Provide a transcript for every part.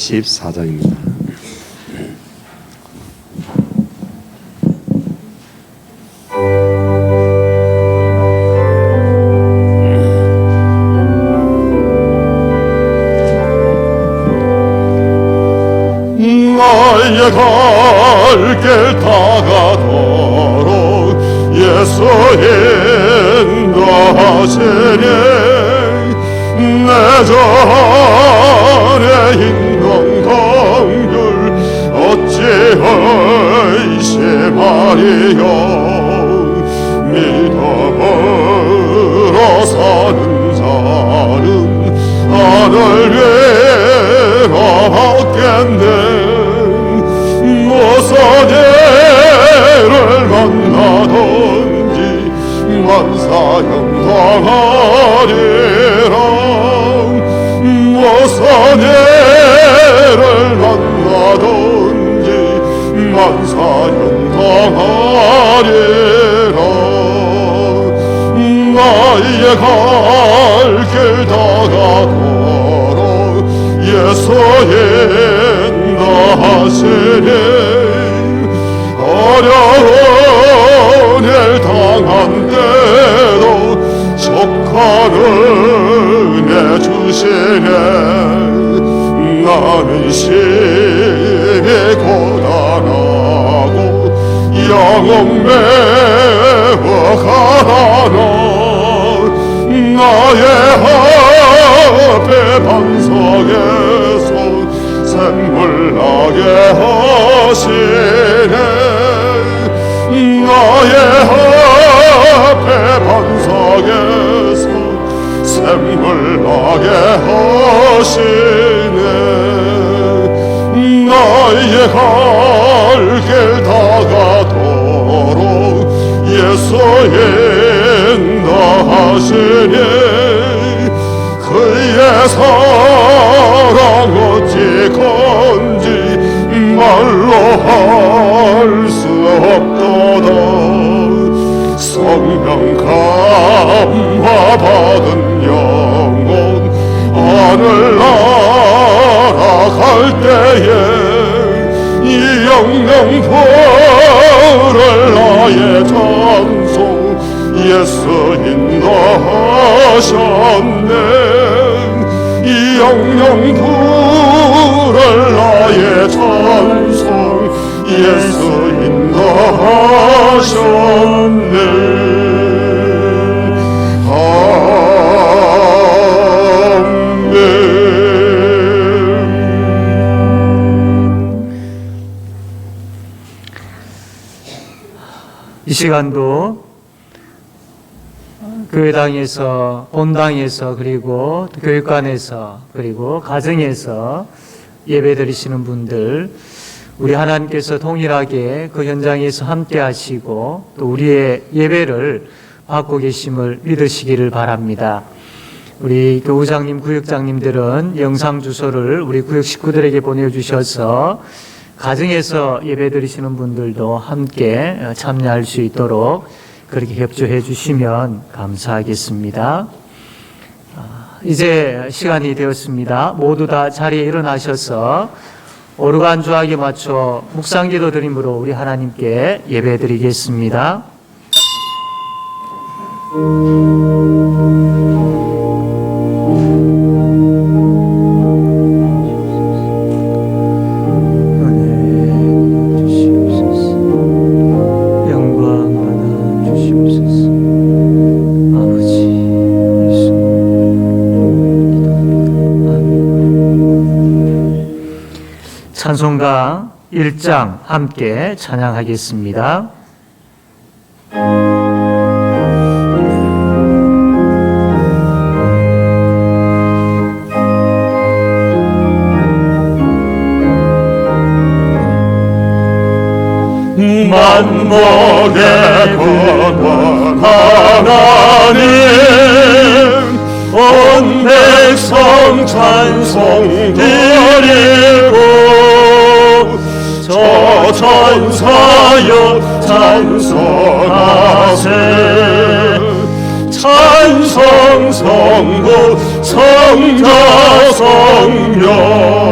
14장입니다. 나의 갈 길 다가도록 예수 인도하시니 내 전에 있는 강들 어찌 의심하리요. 믿음으로 사는 자는 하늘 위로 받겠네. 무슨 일을 만나든지 만사형 당하리라. 무슨 일을 만나든지 만사형 당하리라. 나의 갈 길 다가도록 예수 인도하시니 어려운 일 당한 때도 족한 은혜 주시네. 나는 심히 고단하고 영혼 매우 가난하 나의 앞에 반석에서 샘물 나게 하시네. 나의 앞에 반석에서 샘물 나게 하시네. 나의 갈 길 다가도록 예수 인도하시니 그의 사랑 어찌 건지 말로 할 수 없도다. 성령 감화 받은 영혼 하늘 날아갈 때에 이 영영 부를 나의 찬송 예수 인도하셨네. 이 영영 부를 나의 찬송 예수 인도하셨네. 이 시간도 교회당에서, 본당에서, 그리고 교육관에서, 그리고 가정에서 예배 드리시는 분들, 우리 하나님께서 동일하게 그 현장에서 함께 하시고 또 우리의 예배를 받고 계심을 믿으시기를 바랍니다. 우리 교우장님, 구역장님들은 영상 주소를 우리 구역 식구들에게 보내주셔서 가정에서 예배 드리시는 분들도 함께 참여할 수 있도록 그렇게 협조해 주시면 감사하겠습니다. 이제 시간이 되었습니다. 모두 다 자리에 일어나셔서 오르간 주악에 맞춰 묵상기도 드림으로 우리 하나님께 예배 드리겠습니다. 찬송가 1장 함께 찬양하겠습니다. 만복의 근원 하나님 온 백성 찬송 드리고 저 천사여 찬송하세 찬송 성부 성자 성령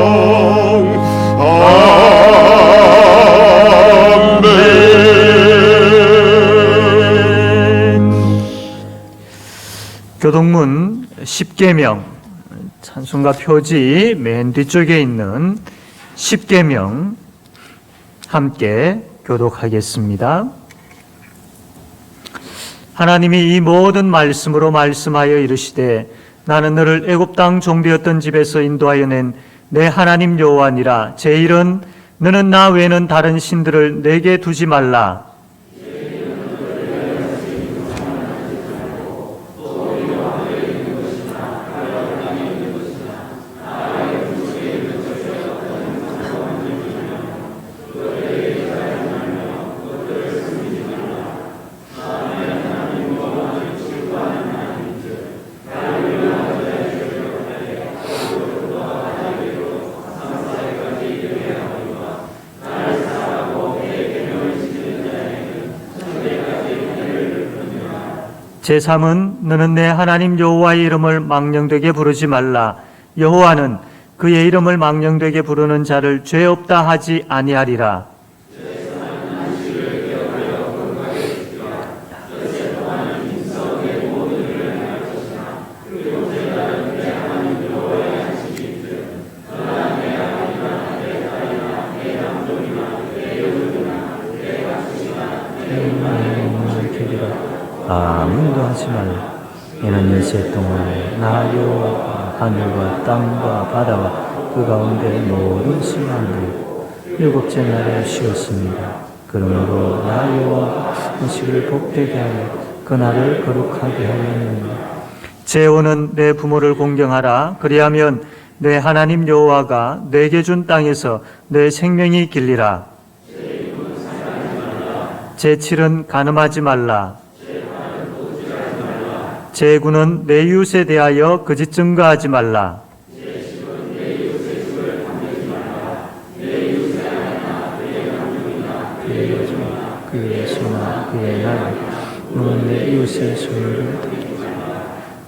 아멘. 교동문 10계명 찬송가 표지 맨 뒤쪽에 있는 10계명 함께 교독하겠습니다. 하나님이 이 모든 말씀으로 말씀하여 이르시되 나는 너를 애굽 땅 종되었던 집에서 인도하여 낸 내 하나님 여호와니라. 제1은 너는 나 외에는 다른 신들을 내게 두지 말라. 제3은 너는 내 하나님 여호와의 이름을 망령되게 부르지 말라. 여호와는 그의 이름을 망령되게 부르는 자를 죄 없다 하지 아니하리라. 아무도 하지 말라. 이는 일세 동안 나 여호와가 하늘과 땅과 바다와 그 가운데 모든 sinh 만들 일곱째 날에 쉬었습니다. 그러므로 나 여호와가 음식을 복되게 하여 그날을 거룩하게 하였느니라. 제5는 내 부모를 공경하라. 그리하면 내 하나님 여호와가 내게 준 땅에서 내 생명이 길리라. 제7은 간음하지 말라. 제9는 내 이웃에 대하여 거짓 증거하지 말라. 그의 소나 그의 날 너는 내 이웃의 소유를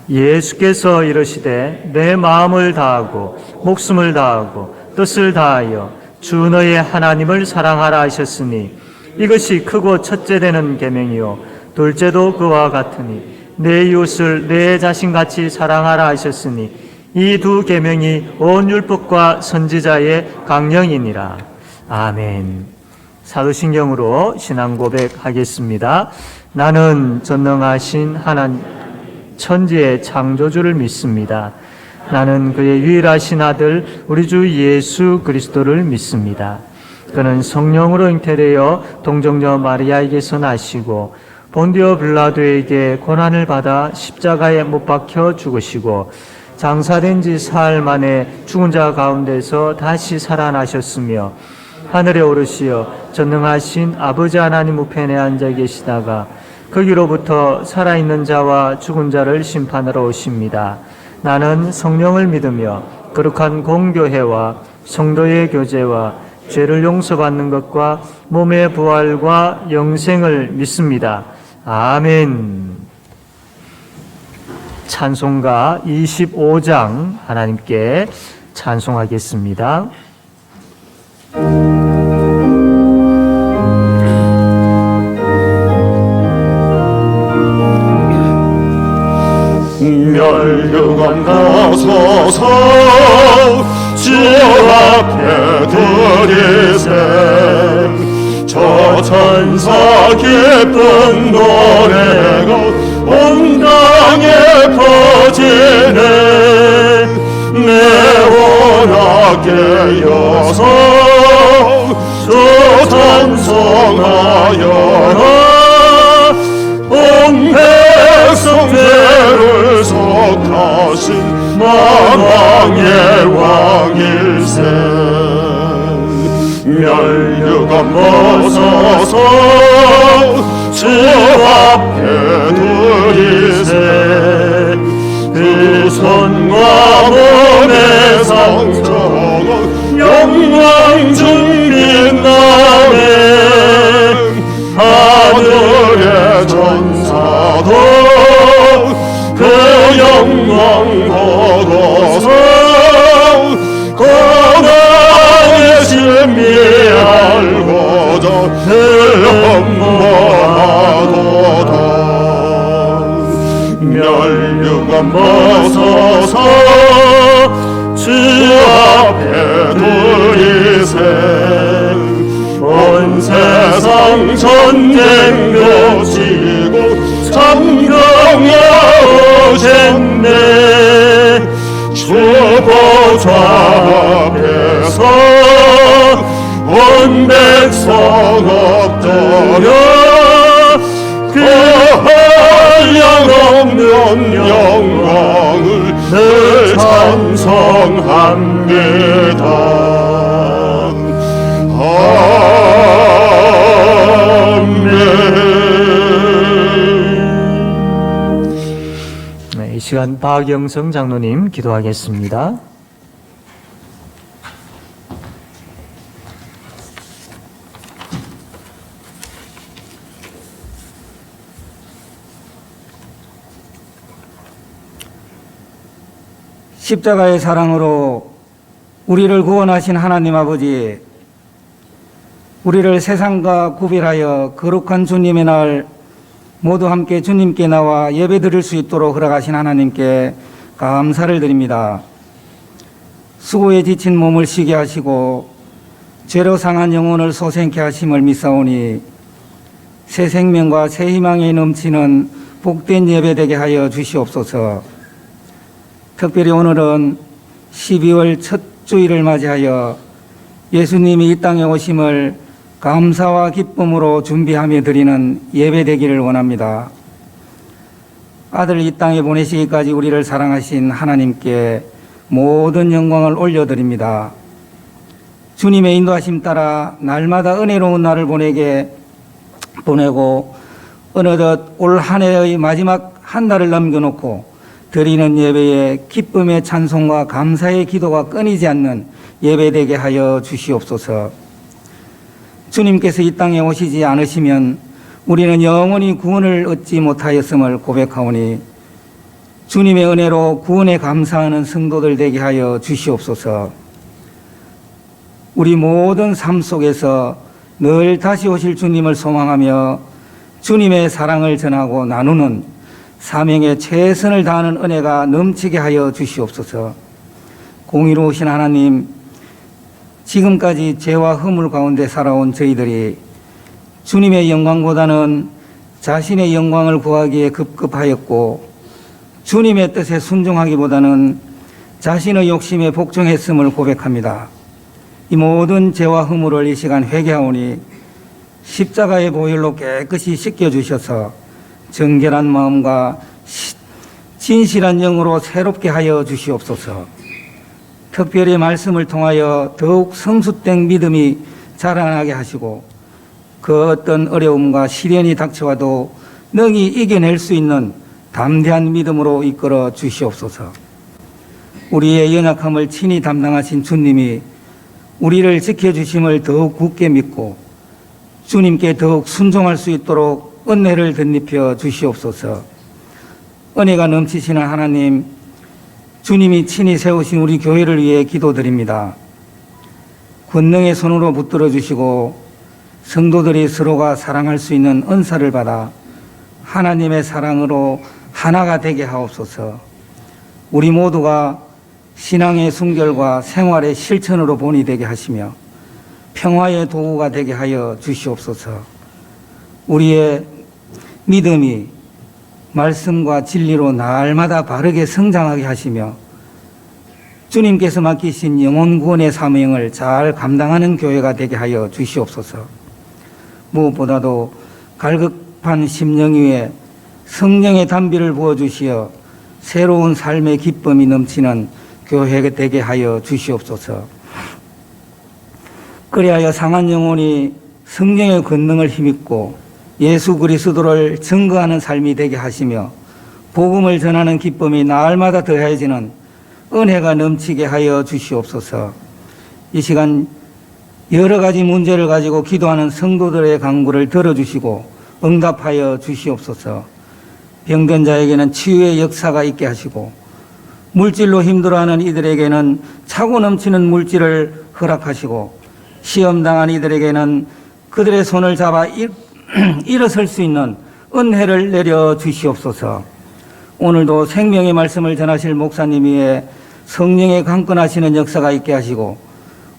예수께서 이르시되 내 마음을 다하고 목숨을 다하고 뜻을 다하여 주 너의 하나님을 사랑하라 하셨으니 이것이 크고 첫째 되는 계명이요 둘째도 그와 같으니 내 이웃을 내 자신같이 사랑하라 하셨으니 이 두 계명이 온 율법과 선지자의 강령이니라. 아멘. 사도신경으로 신앙 고백하겠습니다. 나는 전능하신 하나님 천지의 창조주를 믿습니다. 나는 그의 유일하신 아들 우리 주 예수 그리스도를 믿습니다. 그는 성령으로 잉태되어 동정녀 마리아에게서 나시고 본디오 빌라도에게 고난을 받아 십자가에 못 박혀 죽으시고 장사된 지 사흘 만에 죽은 자 가운데서 다시 살아나셨으며 하늘에 오르시어 전능하신 아버지 하나님 우편에 앉아 계시다가 거기로부터 살아있는 자와 죽은 자를 심판하러 오십니다. 나는 성령을 믿으며 거룩한 공교회와 성도의 교제와 죄를 용서받는 것과 몸의 부활과 영생을 믿습니다. 아멘. 찬송가 25장 하나님께 찬송하겠습니다. 멸류관 나서서 주 앞에 드리세 저 천사 기쁜 노래가 온 땅에 퍼지네 내 원하게 여서 주 찬송하여라 온 백성 죄를 속하신 만왕의 왕일세 멸류관 벗어서 주 앞에 드리세 그 손과 몸의 상처가 영광 준비나네 하늘의 천사도 그 영광 보고 전쟁 벼치고 장경에 오셨네. 주보좌 앞에서 온 백성 엎드려 그 한량없는 영광을 늘 찬송합니다. 아멘. 네, 이 시간 박영성 장로님 기도하겠습니다. 십자가의 사랑으로 우리를 구원하신 하나님 아버지, 우리를 세상과 구별하여 거룩한 주님의 날 모두 함께 주님께 나와 예배드릴 수 있도록 허락하신 하나님께 감사를 드립니다. 수고에 지친 몸을 쉬게 하시고 죄로 상한 영혼을 소생케 하심을 믿사오니 새 생명과 새 희망이 넘치는 복된 예배되게 하여 주시옵소서. 특별히 오늘은 12월 첫 주일을 맞이하여 예수님이 이 땅에 오심을 감사와 기쁨으로 준비하며 드리는 예배 되기를 원합니다. 아들 이 땅에 보내시기까지 우리를 사랑하신 하나님께 모든 영광을 올려드립니다. 주님의 인도하심 따라 날마다 은혜로운 날을 보내고 어느덧 올 한 해의 마지막 한 달을 남겨놓고 드리는 예배에 기쁨의 찬송과 감사의 기도가 끊이지 않는 예배되게 하여 주시옵소서. 주님께서 이 땅에 오시지 않으시면 우리는 영원히 구원을 얻지 못하였음을 고백하오니 주님의 은혜로 구원에 감사하는 성도들 되게 하여 주시옵소서. 우리 모든 삶 속에서 늘 다시 오실 주님을 소망하며 주님의 사랑을 전하고 나누는 사명에 최선을 다하는 은혜가 넘치게 하여 주시옵소서. 공의로우신 하나님, 지금까지 죄와 허물 가운데 살아온 저희들이 주님의 영광보다는 자신의 영광을 구하기에 급급하였고 주님의 뜻에 순종하기보다는 자신의 욕심에 복종했음을 고백합니다. 이 모든 죄와 허물을 이 시간 회개하오니 십자가의 보혈로 깨끗이 씻겨주셔서 정결한 마음과 진실한 영으로 새롭게 하여 주시옵소서. 특별히 말씀을 통하여 더욱 성숙된 믿음이 자라나게 하시고 그 어떤 어려움과 시련이 닥쳐와도 능히 이겨낼 수 있는 담대한 믿음으로 이끌어 주시옵소서. 우리의 연약함을 친히 담당하신 주님이 우리를 지켜주심을 더욱 굳게 믿고 주님께 더욱 순종할 수 있도록 은혜를 덧입혀 주시옵소서. 은혜가 넘치시는 하나님, 주님이 친히 세우신 우리 교회를 위해 기도드립니다. 권능의 손으로 붙들어 주시고 성도들이 서로가 사랑할 수 있는 은사를 받아 하나님의 사랑으로 하나가 되게 하옵소서. 우리 모두가 신앙의 순결과 생활의 실천으로 본이 되게 하시며 평화의 도구가 되게 하여 주시옵소서. 우리의 믿음이 말씀과 진리로 날마다 바르게 성장하게 하시며 주님께서 맡기신 영혼 구원의 사명을 잘 감당하는 교회가 되게 하여 주시옵소서. 무엇보다도 갈급한 심령 위에 성령의 담비를 부어주시어 새로운 삶의 기쁨이 넘치는 교회가 되게 하여 주시옵소서. 그리하여 상한 영혼이 성령의 권능을 힘입고 예수 그리스도를 증거하는 삶이 되게 하시며 복음을 전하는 기쁨이 날마다 더해지는 은혜가 넘치게 하여 주시옵소서. 이 시간 여러 가지 문제를 가지고 기도하는 성도들의 간구를 들어주시고 응답하여 주시옵소서. 병든 자에게는 치유의 역사가 있게 하시고 물질로 힘들어하는 이들에게는 차고 넘치는 물질을 허락하시고 시험당한 이들에게는 그들의 손을 잡아 일어설 수 있는 은혜를 내려 주시옵소서. 오늘도 생명의 말씀을 전하실 목사님 위에 성령의 강권하시는 역사가 있게 하시고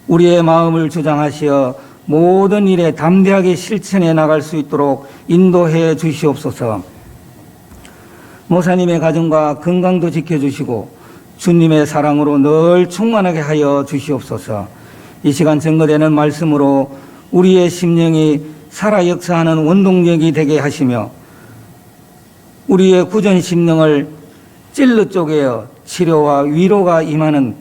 우리의 마음을 주장하시어 모든 일에 담대하게 실천해 나갈 수 있도록 인도해 주시옵소서. 목사님의 가정과 건강도 지켜주시고 주님의 사랑으로 늘 충만하게 하여 주시옵소서. 이 시간 증거되는 말씀으로 우리의 심령이 살아 역사하는 원동력이 되게 하시며 우리의 구전 심령을 찔러 쪼개어 치료와 위로가 임하는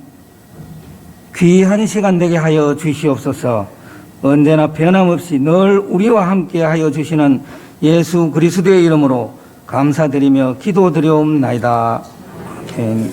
귀한 시간 되게 하여 주시옵소서. 언제나 변함없이 늘 우리와 함께 하여 주시는 예수 그리스도의 이름으로 감사드리며 기도드리옵나이다. 아멘.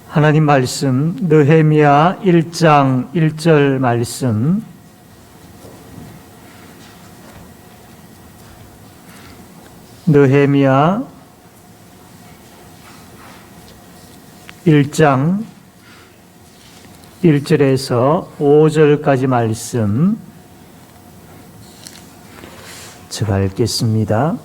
하나님 말씀 느헤미야 1장 1절 말씀 느헤미야 1장 1절에서 5절까지 말씀 제가 읽겠습니다.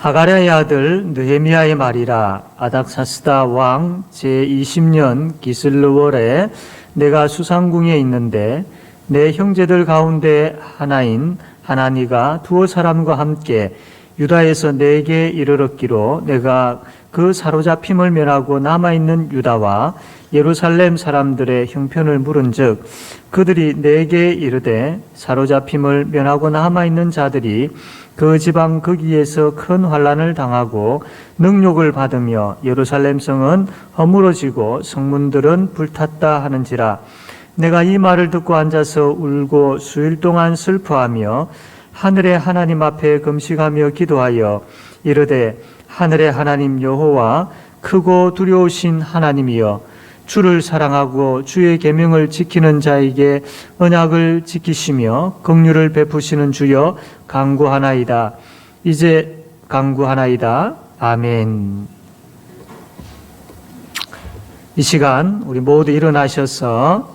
하가랴의 아들 느헤미야의 말이라. 아닥사스다 왕 제20년 기슬르월에 내가 수상궁에 있는데 내 형제들 가운데 하나인 하나니가 두어 사람과 함께 유다에서 내게 이르렀기로 내가 그 사로잡힘을 면하고 남아있는 유다와 예루살렘 사람들의 형편을 물은즉 그들이 내게 이르되 사로잡힘을 면하고 남아있는 자들이 그 지방 거기에서 큰 환난을 당하고 능욕을 받으며 예루살렘 성은 허물어지고 성문들은 불탔다 하는지라. 내가 이 말을 듣고 앉아서 울고 수일 동안 슬퍼하며 하늘의 하나님 앞에 금식하며 기도하여 이르되 하늘의 하나님 여호와 크고 두려우신 하나님이여 주를 사랑하고 주의 계명을 지키는 자에게 언약을 지키시며 긍휼을 베푸시는 주여 간구하나이다. 이제 간구하나이다. 아멘. 이 시간 우리 모두 일어나셔서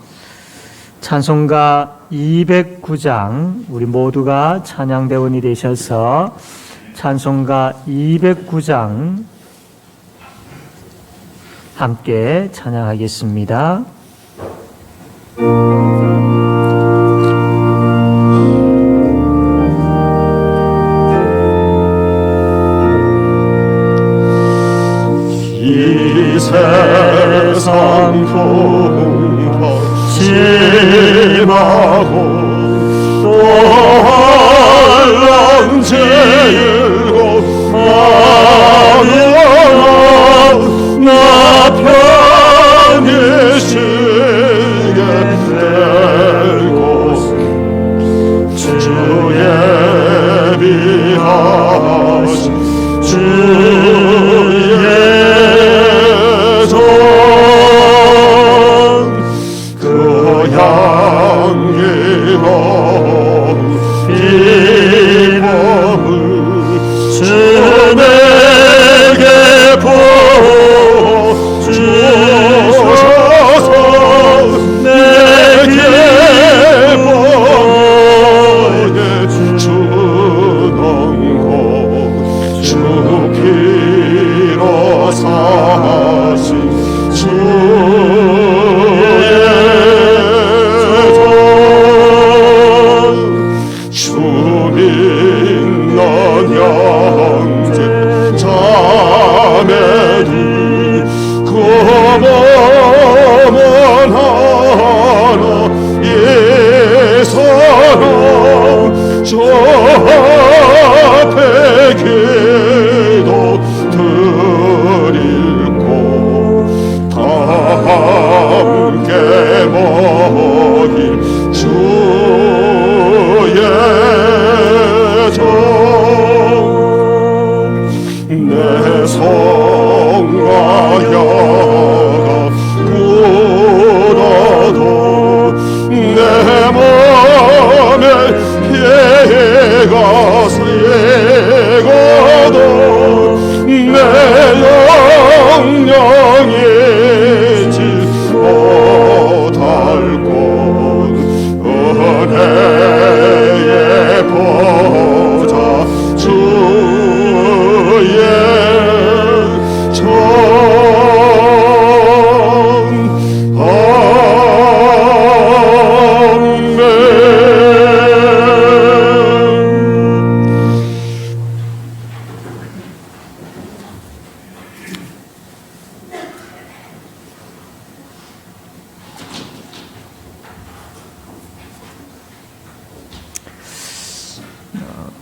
찬송가 209장 우리 모두가 찬양대원이 되셔서 찬송가 209장 함께 찬양하겠습니다. 이 세상 풍파 심하고 또 한랑제일고 나 편히 쉬게 될 곳 주의 비하신 주의 종 그 향기로운 비범을 주 내게 주셔서 내게 보여주는 곳 주 피로 사신 주의 종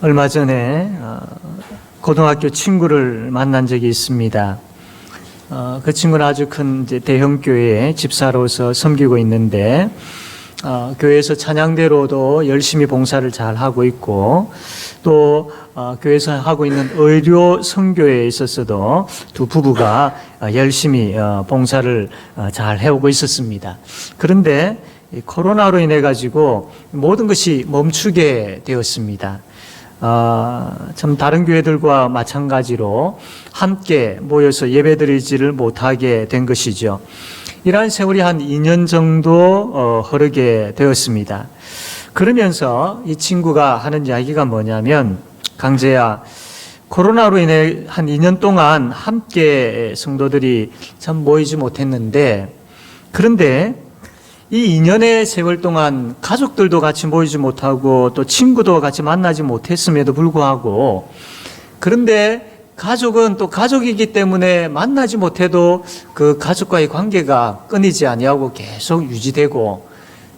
얼마 전에 고등학교 친구를 만난 적이 있습니다. 그 친구는 아주 큰 이제 대형 교회에 집사로서 섬기고 있는데 교회에서 찬양대로도 열심히 봉사를 잘 하고 있고 또 교회에서 하고 있는 의료 선교에 있어서도 두 부부가 열심히 봉사를 잘 해오고 있었습니다. 그런데 코로나로 인해 가지고 모든 것이 멈추게 되었습니다. 참 다른 교회들과 마찬가지로 함께 모여서 예배드리지를 못하게 된 것이죠. 이러한 세월이 한 2년 정도 흐르게 되었습니다. 그러면서 이 친구가 하는 이야기가 뭐냐면, 강재야, 코로나로 인해 한 2년 동안 함께 성도들이 참 모이지 못했는데, 그런데 이 2년의 세월 동안 가족들도 같이 모이지 못하고 또 친구도 같이 만나지 못했음에도 불구하고, 그런데 가족은 또 가족이기 때문에 만나지 못해도 그 가족과의 관계가 끊이지 아니하고 계속 유지되고,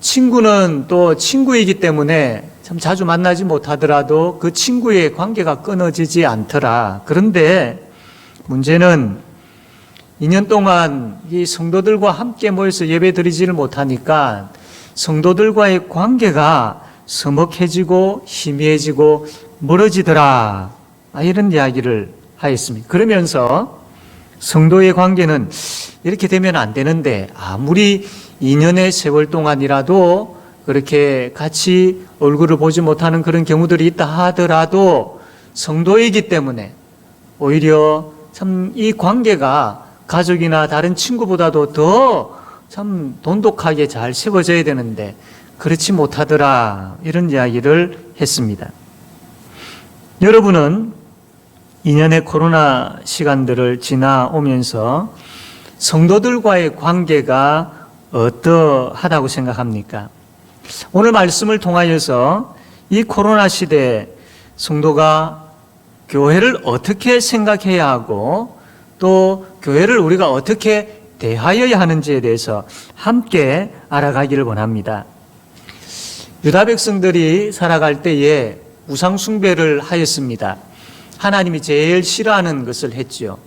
친구는 또 친구이기 때문에 참 자주 만나지 못하더라도 그 친구의 관계가 끊어지지 않더라. 그런데 문제는 2년 동안 이 성도들과 함께 모여서 예배 드리지를 못하니까 성도들과의 관계가 서먹해지고 희미해지고 멀어지더라. 이런 이야기를 하였습니다. 그러면서 성도의 관계는 이렇게 되면 안 되는데, 아무리 2년의 세월 동안이라도 그렇게 같이 얼굴을 보지 못하는 그런 경우들이 있다 하더라도 성도이기 때문에 오히려 참 이 관계가 가족이나 다른 친구보다도 더 참 돈독하게 잘 세워져야 되는데 그렇지 못하더라. 이런 이야기를 했습니다. 여러분은 2년의 코로나 시간들을 지나오면서 성도들과의 관계가 어떠하다고 생각합니까? 오늘 말씀을 통하여서 이 코로나 시대에 성도가 교회를 어떻게 생각해야 하고 또 교회를 우리가 어떻게 대하여야 하는지에 대해서 함께 알아가기를 원합니다. 유다 백성들이 살아갈 때에 우상 숭배를 하였습니다. 하나님이 제일 싫어하는 것을 했지요.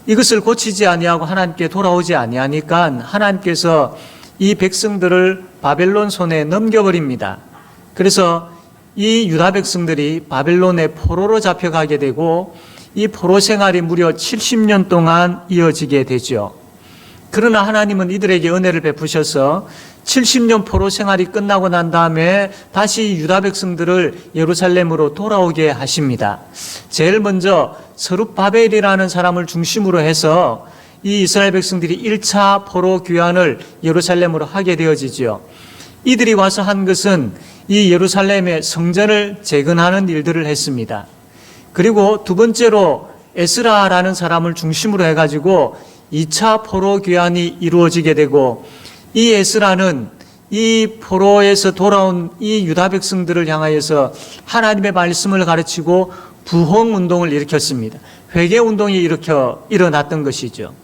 이것을 고치지 아니하고 하나님께 돌아오지 아니하니까 하나님께서 이 백성들을 바벨론 손에 넘겨버립니다. 그래서 이 유다 백성들이 바벨론의 포로로 잡혀가게 되고 이 포로 생활이 무려 70년 동안 이어지게 되죠. 그러나 하나님은 이들에게 은혜를 베푸셔서 70년 포로 생활이 끝나고 난 다음에 다시 유다 백성들을 예루살렘으로 돌아오게 하십니다. 제일 먼저 스룹바벨이라는 사람을 중심으로 해서 이 이스라엘 백성들이 1차 포로 귀환을 예루살렘으로 하게 되어지죠. 이들이 와서 한 것은 이 예루살렘의 성전을 재건하는 일들을 했습니다. 그리고 두 번째로 에스라라는 사람을 중심으로 해가지고 2차 포로 귀환이 이루어지게 되고, 이 에스라는 이 포로에서 돌아온 이 유다 백성들을 향하여서 하나님의 말씀을 가르치고 부흥운동을 일으켰습니다. 회개운동이 일어났던 것이죠.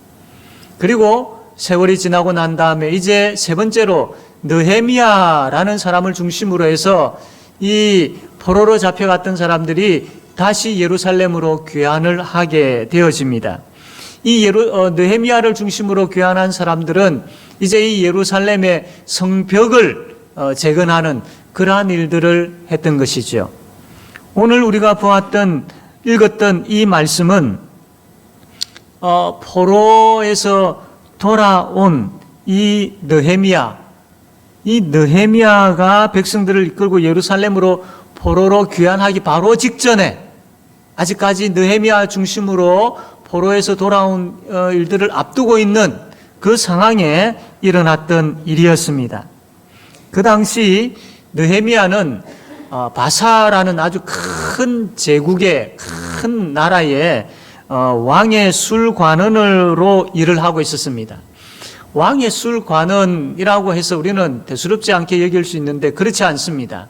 그리고 세월이 지나고 난 다음에 이제 세 번째로 느헤미야라는 사람을 중심으로 해서 이 포로로 잡혀갔던 사람들이 다시 예루살렘으로 귀환을 하게 되어집니다. 이 느헤미야를 중심으로 귀환한 사람들은 이제 이 예루살렘의 성벽을 재건하는 그러한 일들을 했던 것이죠. 오늘 우리가 읽었던 이 말씀은 포로에서 돌아온 이 느헤미야가 백성들을 이끌고 예루살렘으로 포로로 귀환하기 바로 직전에, 아직까지 느헤미야 중심으로 포로에서 돌아온 일들을 앞두고 있는 그 상황에 일어났던 일이었습니다. 그 당시 느헤미야는 바사라는 아주 큰 제국의 큰 나라의 왕의 술관원으로 일을 하고 있었습니다. 왕의 술관원이라고 해서 우리는 대수롭지 않게 여길 수 있는데 그렇지 않습니다.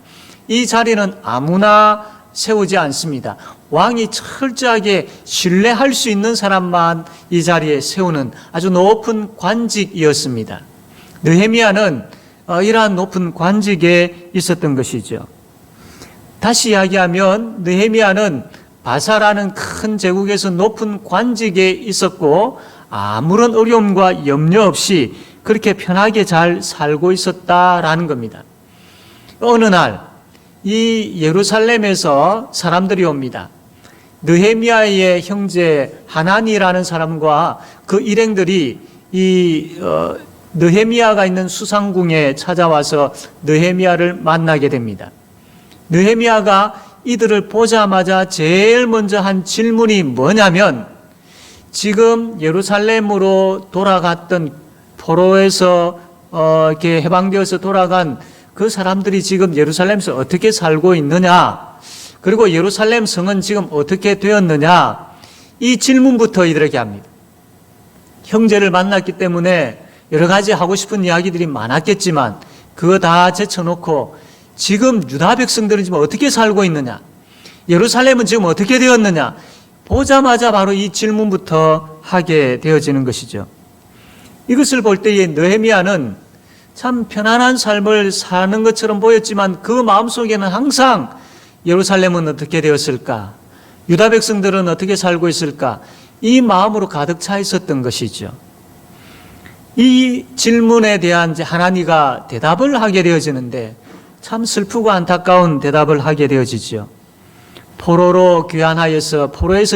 이 자리는 아무나 세우지 않습니다. 왕이 철저하게 신뢰할 수 있는 사람만 이 자리에 세우는 아주 높은 관직이었습니다. 느헤미야는 이러한 높은 관직에 있었던 것이죠. 다시 이야기하면 느헤미야는 바사라는 큰 제국에서 높은 관직에 있었고 아무런 어려움과 염려 없이 그렇게 편하게 잘 살고 있었다라는 겁니다. 어느 날 이 예루살렘에서 사람들이 옵니다. 느헤미야의 형제 하나니라는 사람과 그 일행들이 느헤미야가 있는 수상궁에 찾아와서 느헤미야를 만나게 됩니다. 느헤미야가 이들을 보자마자 제일 먼저 한 질문이 뭐냐면, 지금 예루살렘으로 돌아갔던 포로에서 이렇게 해방되어서 돌아간 그 사람들이 지금 예루살렘에서 어떻게 살고 있느냐, 그리고 예루살렘 성은 지금 어떻게 되었느냐, 이 질문부터 이들에게 합니다. 형제를 만났기 때문에 여러 가지 하고 싶은 이야기들이 많았겠지만 그거 다 제쳐놓고 지금 유다 백성들은 지금 어떻게 살고 있느냐, 예루살렘은 지금 어떻게 되었느냐, 보자마자 바로 이 질문부터 하게 되어지는 것이죠. 이것을 볼 때에 느헤미야는 참 편안한 삶을 사는 것처럼 보였지만 그 마음속에는 항상 예루살렘은 어떻게 되었을까, 유다 백성들은 어떻게 살고 있을까, 이 마음으로 가득 차 있었던 것이죠. 이 질문에 대한 하나니가 대답을 하게 되어지는데 참 슬프고 안타까운 대답을 하게 되어지죠. 포로에서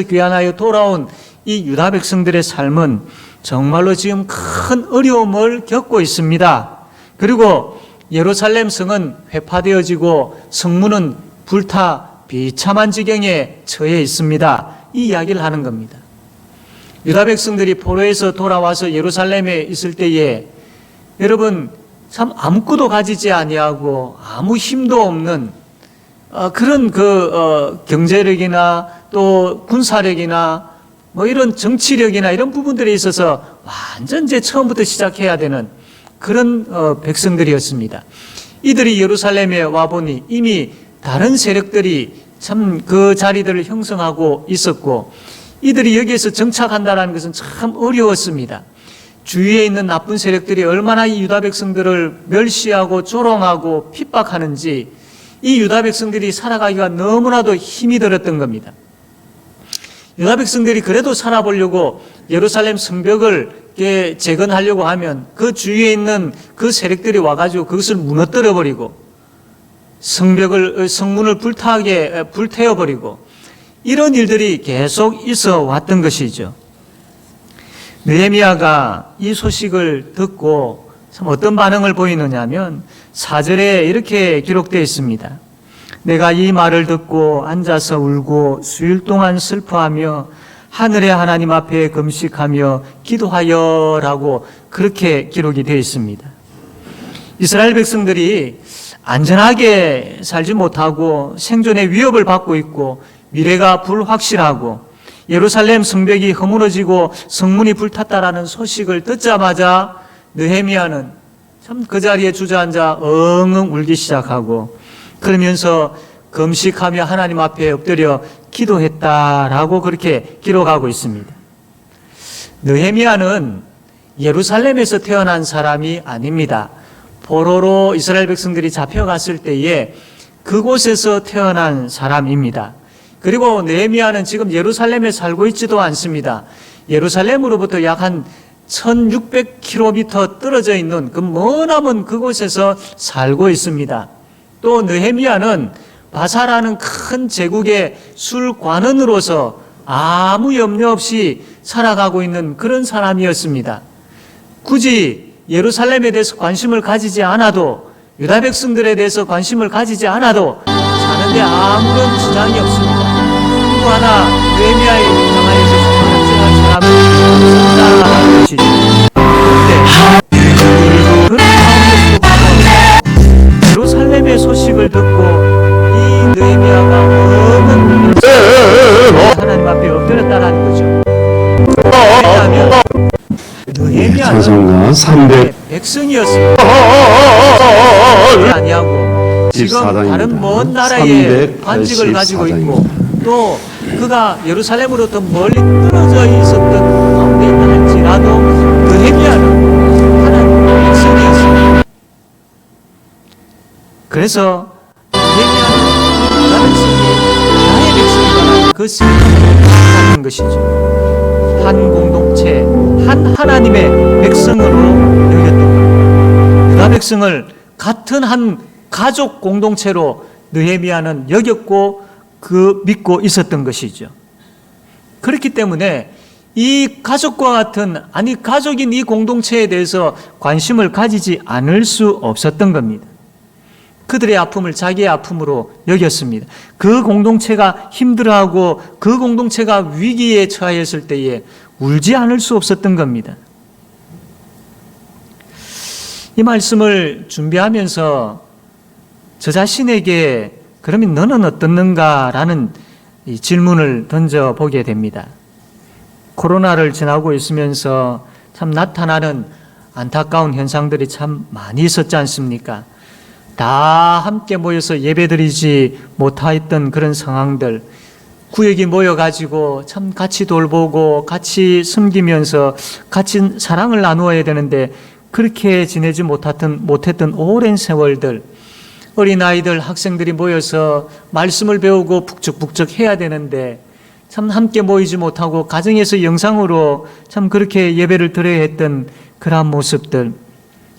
귀환하여 돌아온 이 유다 백성들의 삶은 정말로 지금 큰 어려움을 겪고 있습니다. 그리고 예루살렘 성은 회파되어지고 성문은 불타 비참한 지경에 처해 있습니다. 이 이야기를 하는 겁니다. 유다 백성들이 포로에서 돌아와서 예루살렘에 있을 때에 여러분 참 아무것도 가지지 아니하고 아무 힘도 없는 그런 경제력이나 또 군사력이나 뭐 이런 정치력이나 이런 부분들에 있어서 완전 이제 처음부터 시작해야 되는 그런 백성들이었습니다. 이들이 예루살렘에 와보니 이미 다른 세력들이 참 그 자리들을 형성하고 있었고 이들이 여기에서 정착한다는 것은 참 어려웠습니다. 주위에 있는 나쁜 세력들이 얼마나 이 유다 백성들을 멸시하고 조롱하고 핍박하는지 이 유다 백성들이 살아가기가 너무나도 힘이 들었던 겁니다. 유다 백성들이 그래도 살아보려고 예루살렘 성벽을 재건하려고 하면 그 주위에 있는 그 세력들이 와가지고 그것을 무너뜨려버리고 성문을 불태워버리고 이런 일들이 계속 있어 왔던 것이죠. 느헤미야가 이 소식을 듣고 참 어떤 반응을 보이느냐 하면 4절에 이렇게 기록되어 있습니다. 내가 이 말을 듣고 앉아서 울고 수일 동안 슬퍼하며 하늘의 하나님 앞에 금식하며 기도하여라고 그렇게 기록이 되어 있습니다. 이스라엘 백성들이 안전하게 살지 못하고 생존의 위협을 받고 있고 미래가 불확실하고 예루살렘 성벽이 허물어지고 성문이 불탔다라는 소식을 듣자마자 느헤미야는 참 그 자리에 주저앉아 엉엉 울기 시작하고 그러면서 금식하며 하나님 앞에 엎드려 기도했다라고 그렇게 기록하고 있습니다. 느헤미야는 예루살렘에서 태어난 사람이 아닙니다. 포로로 이스라엘 백성들이 잡혀갔을 때에 그곳에서 태어난 사람입니다. 그리고 느헤미야는 지금 예루살렘에 살고 있지도 않습니다. 예루살렘으로부터 약 한 1600km 떨어져 있는 그 머나먼 그곳에서 살고 있습니다. 또 느헤미야는 바사라는 큰 제국의 술관원으로서 아무 염려 없이 살아가고 있는 그런 사람이었습니다. 굳이 예루살렘에 대해서 관심을 가지지 않아도 유다 백성들에 대해서 관심을 가지지 않아도 사는데 아무런 지장이 없습니다. 누구 하나 느헤미야의 향하여서 반증한 사람은 없었다라는 것이죠. 그런데 그런 가운데서도 예루살렘의 소식을 듣고 이 느헤미야가 너무 하나님 앞에 엎드렸다라는 거죠. 왜냐하면 찬송가 300 백성이었습니다. 아니하고 지금 다른 먼 나라에 관직을 가지고 있고 또 그가 예루살렘으로부터 멀리 떨어져 있었던 가운데 있다 할지라도 느헤미야는 하나님의 백성이었습니다. 그래서 느헤미야는 그 생각을 하는 것이죠. 한 공동체, 한 하나님의 백성으로 여겼던 겁니다. 유다 백성을 같은 한 가족 공동체로 느헤미야는 여겼고 믿고 있었던 것이죠. 그렇기 때문에 이 가족과 같은, 가족인 이 공동체에 대해서 관심을 가지지 않을 수 없었던 겁니다. 그들의 아픔을 자기의 아픔으로 여겼습니다. 그 공동체가 힘들어하고 그 공동체가 위기에 처하였을 때에 울지 않을 수 없었던 겁니다. 이 말씀을 준비하면서 저 자신에게 그러면 너는 어떻는가라는 이 질문을 던져보게 됩니다. 코로나를 지나고 있으면서 참 나타나는 안타까운 현상들이 참 많이 있었지 않습니까? 다 함께 모여서 예배드리지 못했던 그런 상황들, 구역이 모여가지고 참 같이 돌보고 같이 섬기면서 같이 사랑을 나누어야 되는데 그렇게 지내지 못했던 오랜 세월들, 어린아이들, 학생들이 모여서 말씀을 배우고 북적북적 해야 되는데 참 함께 모이지 못하고 가정에서 영상으로 참 그렇게 예배를 드려야 했던 그러한 모습들,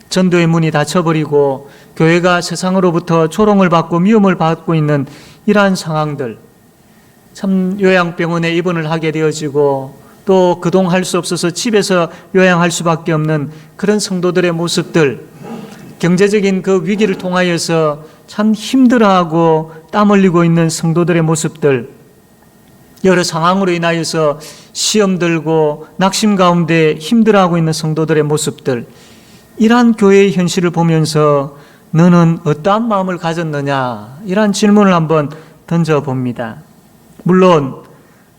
전도의 문이 닫혀버리고 교회가 세상으로부터 조롱을 받고 미움을 받고 있는 이러한 상황들, 참 요양병원에 입원을 하게 되어지고 또 그동할 수 없어서 집에서 요양할 수밖에 없는 그런 성도들의 모습들, 경제적인 그 위기를 통하여서 참 힘들어하고 땀 흘리고 있는 성도들의 모습들, 여러 상황으로 인하여서 시험 들고 낙심 가운데 힘들어하고 있는 성도들의 모습들, 이러한 교회의 현실을 보면서 너는 어떠한 마음을 가졌느냐, 이러한 질문을 한번 던져봅니다. 물론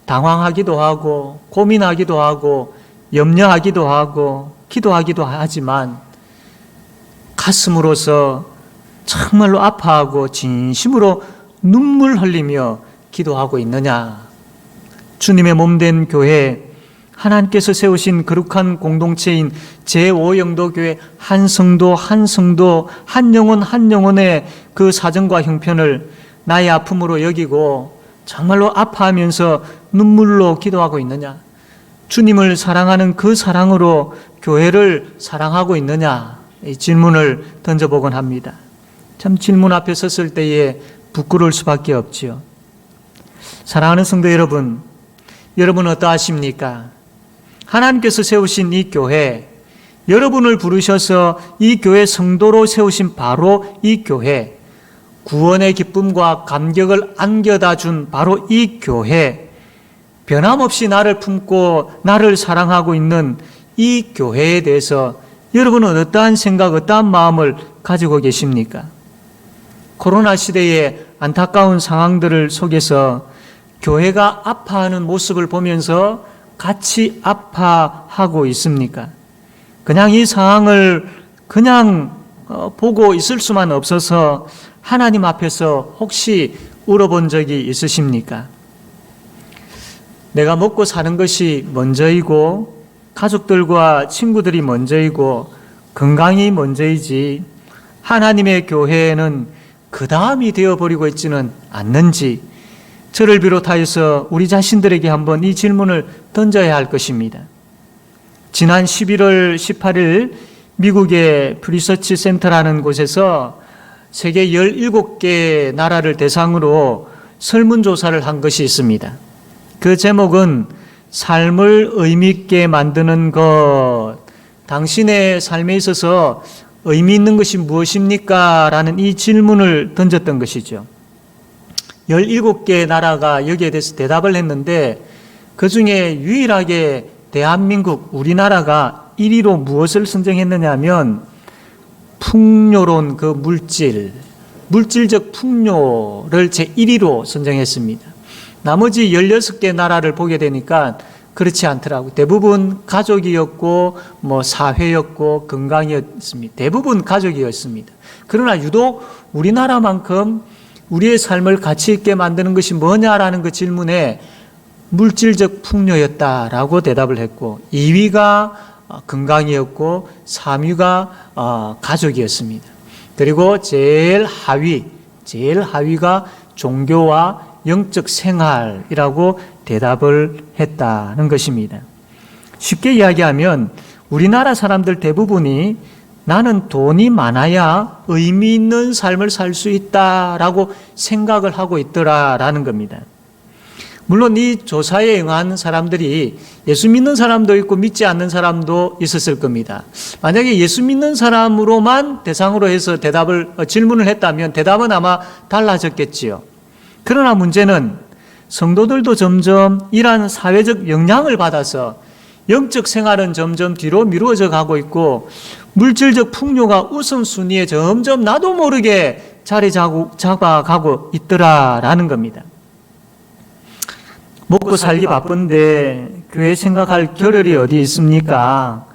당황하기도 하고 고민하기도 하고 염려하기도 하고 기도하기도 하지만 가슴으로서 정말로 아파하고 진심으로 눈물 흘리며 기도하고 있느냐. 주님의 몸된 교회, 하나님께서 세우신 거룩한 공동체인 제5영도교회 한 성도 한 성도, 한 영혼 한 영혼의 그 사정과 형편을 나의 아픔으로 여기고 정말로 아파하면서 눈물로 기도하고 있느냐. 주님을 사랑하는 그 사랑으로 교회를 사랑하고 있느냐. 이 질문을 던져보곤 합니다. 참 질문 앞에 섰을 때에 부끄러울 수밖에 없지요. 사랑하는 성도 여러분, 여러분 어떠하십니까? 하나님께서 세우신 이 교회, 여러분을 부르셔서 이 교회 성도로 세우신 바로 이 교회, 구원의 기쁨과 감격을 안겨다 준 바로 이 교회, 변함없이 나를 품고 나를 사랑하고 있는 이 교회에 대해서 여러분은 어떠한 생각, 어떠한 마음을 가지고 계십니까? 코로나 시대의 안타까운 상황들을 속에서 교회가 아파하는 모습을 보면서 같이 아파하고 있습니까? 그냥 이 상황을 그냥 보고 있을 수만 없어서 하나님 앞에서 혹시 울어본 적이 있으십니까? 내가 먹고 사는 것이 먼저이고 가족들과 친구들이 먼저이고 건강이 먼저이지 하나님의 교회는 그 다음이 되어버리고 있지는 않는지 저를 비롯하여서 우리 자신들에게 한번 이 질문을 던져야 할 것입니다. 지난 11월 18일 미국의 프리서치 센터라는 곳에서 세계 17개 나라를 대상으로 설문조사를 한 것이 있습니다. 그 제목은 삶을 의미 있게 만드는 것, 당신의 삶에 있어서 의미 있는 것이 무엇입니까? 라는 이 질문을 던졌던 것이죠. 17개 나라가 여기에 대해서 대답을 했는데 그 중에 유일하게 대한민국, 우리나라가 1위로 무엇을 선정했느냐 하면 풍요로운 그 물질적 풍요를 제1위로 선정했습니다. 나머지 16개 나라를 보게 되니까 그렇지 않더라고요. 대부분 가족이었고 사회였고 건강이었습니다. 대부분 가족이었습니다. 그러나 유독 우리나라만큼 우리의 삶을 가치 있게 만드는 것이 뭐냐라는 그 질문에 물질적 풍요였다라고 대답을 했고 2위가 건강이었고 3위가 가족이었습니다. 그리고 제일 하위가 종교와 영적 생활이라고 대답을 했다는 것입니다. 쉽게 이야기하면 우리나라 사람들 대부분이 나는 돈이 많아야 의미 있는 삶을 살 수 있다라고 생각을 하고 있더라라는 겁니다. 물론 이 조사에 응한 사람들이 예수 믿는 사람도 있고 믿지 않는 사람도 있었을 겁니다. 만약에 예수 믿는 사람으로만 대상으로 해서 질문을 했다면 대답은 아마 달라졌겠지요. 그러나 문제는 성도들도 점점 이러한 사회적 영향을 받아서 영적 생활은 점점 뒤로 미루어져 가고 있고 물질적 풍요가 우선순위에 점점 나도 모르게 자리 잡아가고 있더라라는 겁니다. 먹고 살기 바쁜데 교회 생각할 겨를이 어디 있습니까?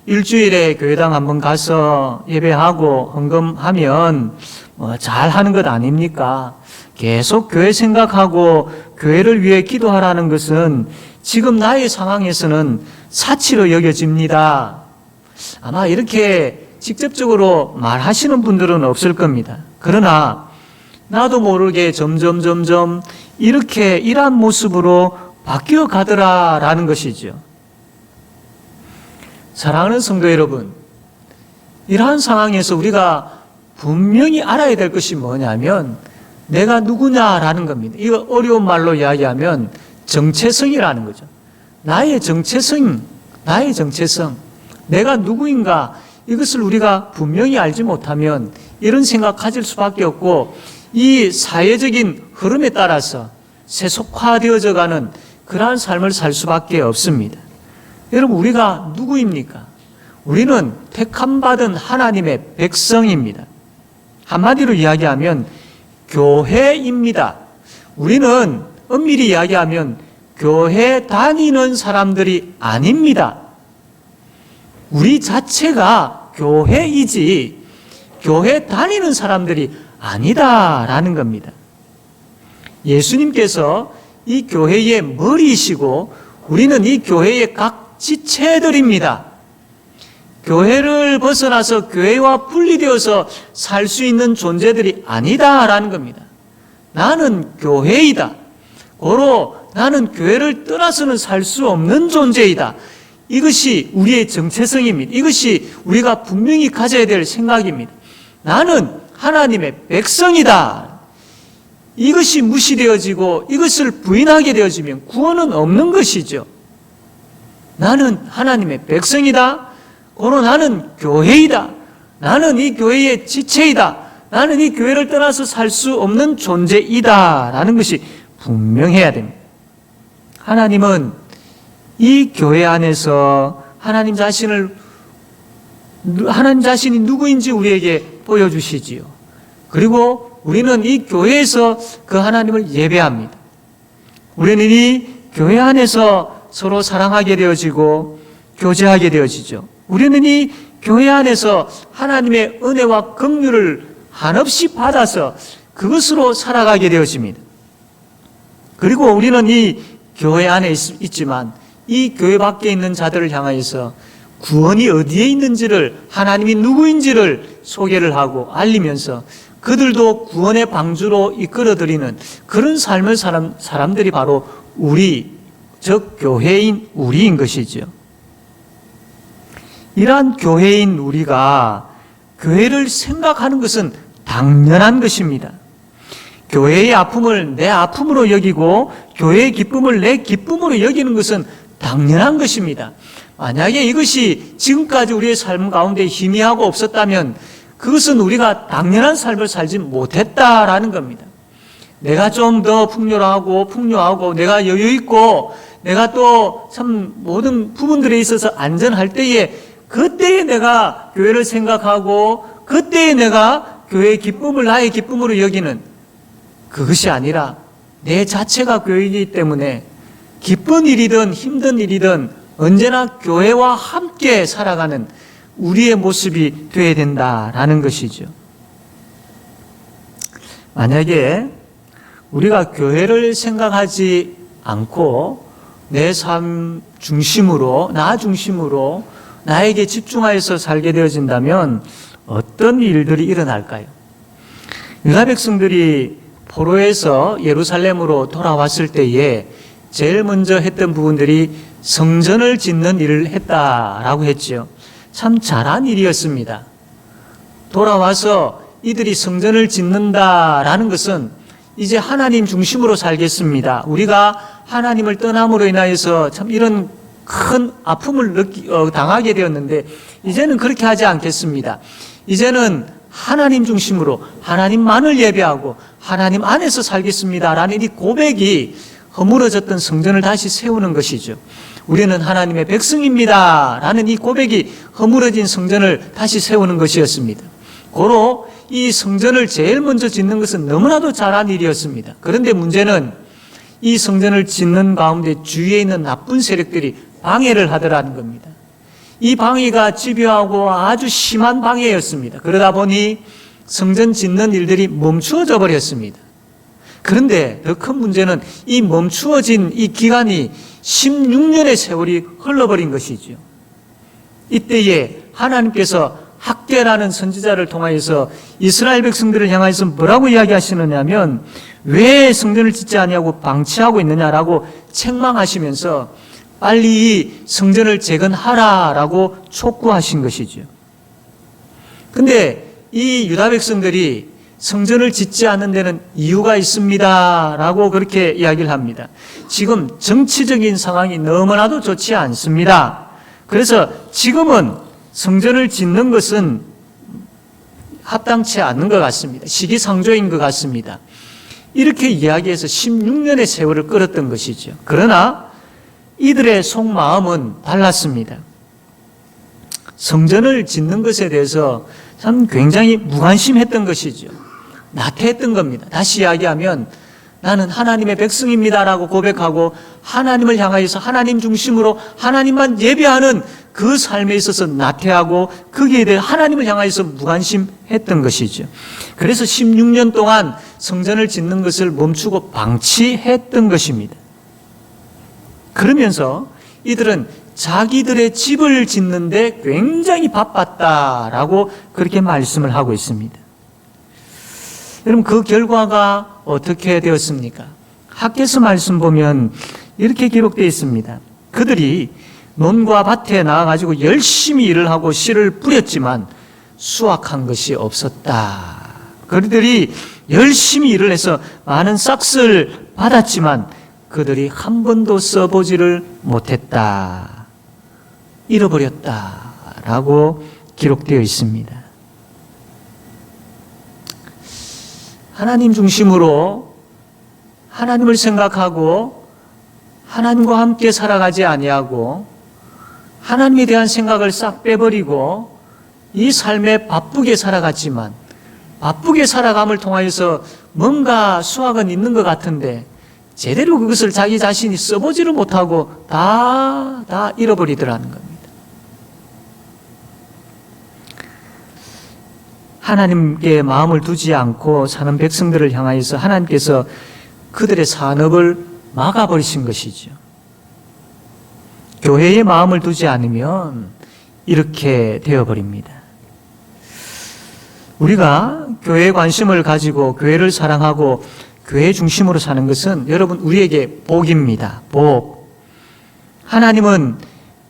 일주일에 교회당 한번 가서 예배하고 헌금하면 잘하는 것 아닙니까? 계속 교회 생각하고 교회를 위해 기도하라는 것은 지금 나의 상황에서는 사치로 여겨집니다. 아마 이렇게 직접적으로 말하시는 분들은 없을 겁니다. 그러나 나도 모르게 점점 이렇게 이러한 모습으로 바뀌어 가더라라는 것이죠. 사랑하는 성도 여러분, 이러한 상황에서 우리가 분명히 알아야 될 것이 뭐냐면 내가 누구냐라는 겁니다. 이거 어려운 말로 이야기하면 정체성이라는 거죠. 나의 정체성, 내가 누구인가 이것을 우리가 분명히 알지 못하면 이런 생각 가질 수밖에 없고 이 사회적인 흐름에 따라서 세속화되어져 가는 그러한 삶을 살 수밖에 없습니다. 여러분, 우리가 누구입니까? 우리는 택함받은 하나님의 백성입니다. 한마디로 이야기하면 교회입니다. 우리는 엄밀히 이야기하면 교회 다니는 사람들이 아닙니다. 우리 자체가 교회이지 교회 다니는 사람들이 아니다라는 겁니다. 예수님께서 이 교회의 머리이시고 우리는 이 교회의 각 지체들입니다. 교회를 벗어나서 교회와 분리되어서 살 수 있는 존재들이 아니다라는 겁니다. 나는 교회이다. 고로 나는 교회를 떠나서는 살 수 없는 존재이다. 이것이 우리의 정체성입니다. 이것이 우리가 분명히 가져야 될 생각입니다. 나는 하나님의 백성이다. 이것이 무시되어지고 이것을 부인하게 되어지면 구원은 없는 것이죠. 나는 하나님의 백성이다. 고로 나는 교회이다. 나는 이 교회의 지체이다. 나는 이 교회를 떠나서 살 수 없는 존재이다. 라는 것이 분명해야 됩니다. 하나님은 이 교회 안에서 하나님 자신이 누구인지 우리에게 보여주시지요. 그리고 우리는 이 교회에서 그 하나님을 예배합니다. 우리는 이 교회 안에서 서로 사랑하게 되어지고 교제하게 되어지죠. 우리는 이 교회 안에서 하나님의 은혜와 긍휼을 한없이 받아서 그것으로 살아가게 되어집니다. 그리고 우리는 이 교회 안에 있지만 이 교회 밖에 있는 자들을 향하여서 구원이 어디에 있는지를, 하나님이 누구인지를 소개를 하고 알리면서 그들도 구원의 방주로 이끌어들이는 그런 삶을 사는 사람들이 바로 우리, 즉 교회인 우리인 것이죠. 이러한 교회인 우리가 교회를 생각하는 것은 당연한 것입니다. 교회의 아픔을 내 아픔으로 여기고 교회의 기쁨을 내 기쁨으로 여기는 것은 당연한 것입니다. 만약에 이것이 지금까지 우리의 삶 가운데 희미하고 없었다면 그것은 우리가 당연한 삶을 살지 못했다라는 겁니다. 내가 좀 더 풍요하고 내가 여유있고 내가 또 참 모든 부분들에 있어서 안전할 때에 그때에 내가 교회를 생각하고 그때에 내가 교회의 기쁨을 나의 기쁨으로 여기는 그것이 아니라 내 자체가 교회이기 때문에 기쁜 일이든 힘든 일이든 언제나 교회와 함께 살아가는 우리의 모습이 되어야 된다라는 것이죠. 만약에 우리가 교회를 생각하지 않고 내 삶 중심으로, 나 중심으로 나에게 집중하여서 살게 되어진다면 어떤 일들이 일어날까요? 유다 백성들이 포로에서 예루살렘으로 돌아왔을 때에 제일 먼저 했던 부분들이 성전을 짓는 일을 했다라고 했죠. 참 잘한 일이었습니다. 돌아와서 이들이 성전을 짓는다라는 것은 이제 하나님 중심으로 살겠습니다. 우리가 하나님을 떠남으로 인하여서 참 이런 큰 아픔을 당하게 되었는데 이제는 그렇게 하지 않겠습니다. 이제는 하나님 중심으로 하나님만을 예배하고 하나님 안에서 살겠습니다라는 이 고백이 허물어졌던 성전을 다시 세우는 것이죠. 우리는 하나님의 백성입니다라는 이 고백이 허물어진 성전을 다시 세우는 것이었습니다. 고로 이 성전을 제일 먼저 짓는 것은 너무나도 잘한 일이었습니다. 그런데 문제는 이 성전을 짓는 가운데 주위에 있는 나쁜 세력들이 방해를 하더라는 겁니다. 이 방해가 집요하고 아주 심한 방해였습니다. 그러다 보니 성전 짓는 일들이 멈추어져 버렸습니다. 그런데 더 큰 문제는 이 멈추어진 이 기간이 16년의 세월이 흘러버린 것이죠. 이때에 하나님께서 학개라는 선지자를 통하여서 이스라엘 백성들을 향해서 뭐라고 이야기하시느냐면 왜 성전을 짓지 아니하고 방치하고 있느냐라고 책망하시면서 빨리 이 성전을 재건하라라고 촉구하신 것이죠. 근데 이 유다 백성들이 성전을 짓지 않는 데는 이유가 있습니다라고 그렇게 이야기를 합니다. 지금 정치적인 상황이 너무나도 좋지 않습니다. 그래서 지금은 성전을 짓는 것은 합당치 않는 것 같습니다. 시기상조인 것 같습니다. 이렇게 이야기해서 16년의 세월을 끌었던 것이죠. 그러나 이들의 속마음은 달랐습니다. 성전을 짓는 것에 대해서 참 굉장히 무관심했던 것이죠. 나태했던 겁니다. 다시 이야기하면 나는 하나님의 백성입니다라고 고백하고 하나님을 향하여서 하나님 중심으로 하나님만 예배하는 그 삶에 있어서 나태하고 거기에 대해 하나님을 향하여서 무관심했던 것이죠. 그래서 16년 동안 성전을 짓는 것을 멈추고 방치했던 것입니다. 그러면서 이들은 자기들의 집을 짓는데 굉장히 바빴다라고 그렇게 말씀을 하고 있습니다. 여러분, 그 결과가 어떻게 되었습니까? 학개서 말씀 보면 이렇게 기록되어 있습니다. 그들이 논과 밭에 나가가지고 열심히 일을 하고 씨를 뿌렸지만 수확한 것이 없었다. 그들이 열심히 일을 해서 많은 싹을 받았지만 그들이 한 번도 써보지를 못했다. 잃어버렸다라고 기록되어 있습니다. 하나님 중심으로 하나님을 생각하고 하나님과 함께 살아가지 아니하고 하나님에 대한 생각을 싹 빼버리고 이 삶에 바쁘게 살아갔지만 바쁘게 살아감을 통하여서 뭔가 수확은 있는 것 같은데 제대로 그것을 자기 자신이 써보지를 못하고 다 잃어버리더라는 겁니다. 하나님께 마음을 두지 않고 사는 백성들을 향하여서 하나님께서 그들의 산업을 막아버리신 것이죠. 교회에 마음을 두지 않으면 이렇게 되어버립니다. 우리가 교회에 관심을 가지고 교회를 사랑하고 교회 중심으로 사는 것은 여러분 우리에게 복입니다. 복. 하나님은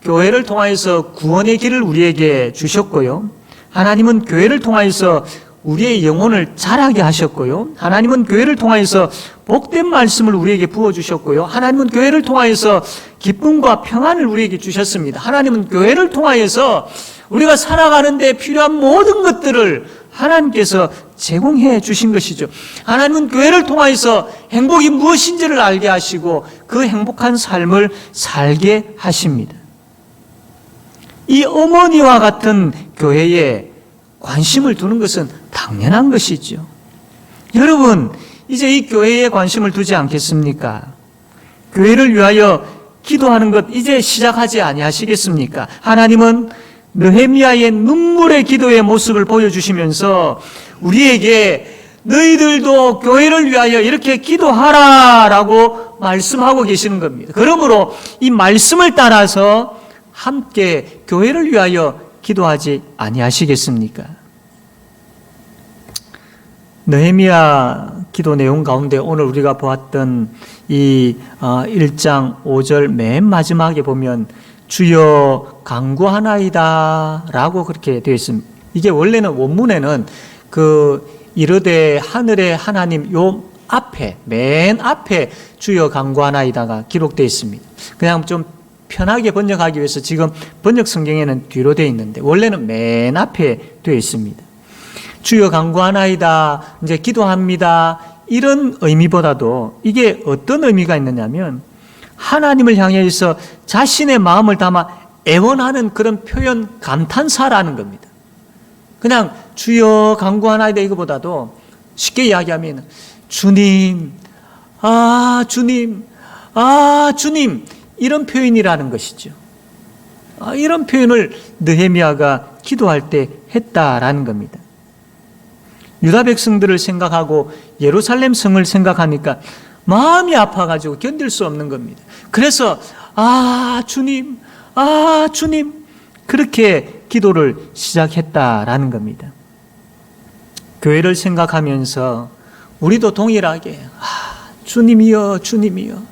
교회를 통하여서 구원의 길을 우리에게 주셨고요. 하나님은 교회를 통하여서 우리의 영혼을 자라게 하셨고요. 하나님은 교회를 통하여서 복된 말씀을 우리에게 부어주셨고요. 하나님은 교회를 통하여서 기쁨과 평안을 우리에게 주셨습니다. 하나님은 교회를 통하여서 우리가 살아가는 데 필요한 모든 것들을 하나님께서 제공해 주신 것이죠. 하나님은 교회를 통하여서 행복이 무엇인지를 알게 하시고 그 행복한 삶을 살게 하십니다. 이 어머니와 같은 교회에 관심을 두는 것은 당연한 것이죠. 여러분, 이제 이 교회에 관심을 두지 않겠습니까? 교회를 위하여 기도하는 것 이제 시작하지 아니하시겠습니까? 하나님은 느헤미야의 눈물의 기도의 모습을 보여주시면서 우리에게 너희들도 교회를 위하여 이렇게 기도하라라고 말씀하고 계시는 겁니다. 그러므로 이 말씀을 따라서 함께 교회를 위하여 기도하지 아니하시겠습니까? 느헤미야 기도 내용 가운데 오늘 우리가 보았던 이 1장 5절 맨 마지막에 보면 주여 간구하나이다 라고 그렇게 되어 있습니다. 이게 원래는 원문에는 이르되 하늘의 하나님 요 앞에, 맨 앞에 주여 간구하나이다가 기록되어 있습니다. 그냥 좀 편하게 번역하기 위해서 지금 번역 성경에는 뒤로 되어 있는데 원래는 맨 앞에 되어 있습니다. 주여 간구하나이다, 이제 기도합니다, 이런 의미보다도 이게 어떤 의미가 있느냐면 하나님을 향해서 자신의 마음을 담아 애원하는 그런 표현, 감탄사라는 겁니다. 그냥 주여 간구하나이다 이거보다도 쉽게 이야기하면 주님, 주님, 주님, 이런 표현이라는 것이죠. 이런 표현을 느헤미야가 기도할 때 했다라는 겁니다. 유다 백성들을 생각하고 예루살렘 성을 생각하니까 마음이 아파가지고 견딜 수 없는 겁니다. 그래서 주님, 주님, 그렇게 기도를 시작했다라는 겁니다. 교회를 생각하면서 우리도 동일하게 주님이여, 주님이여,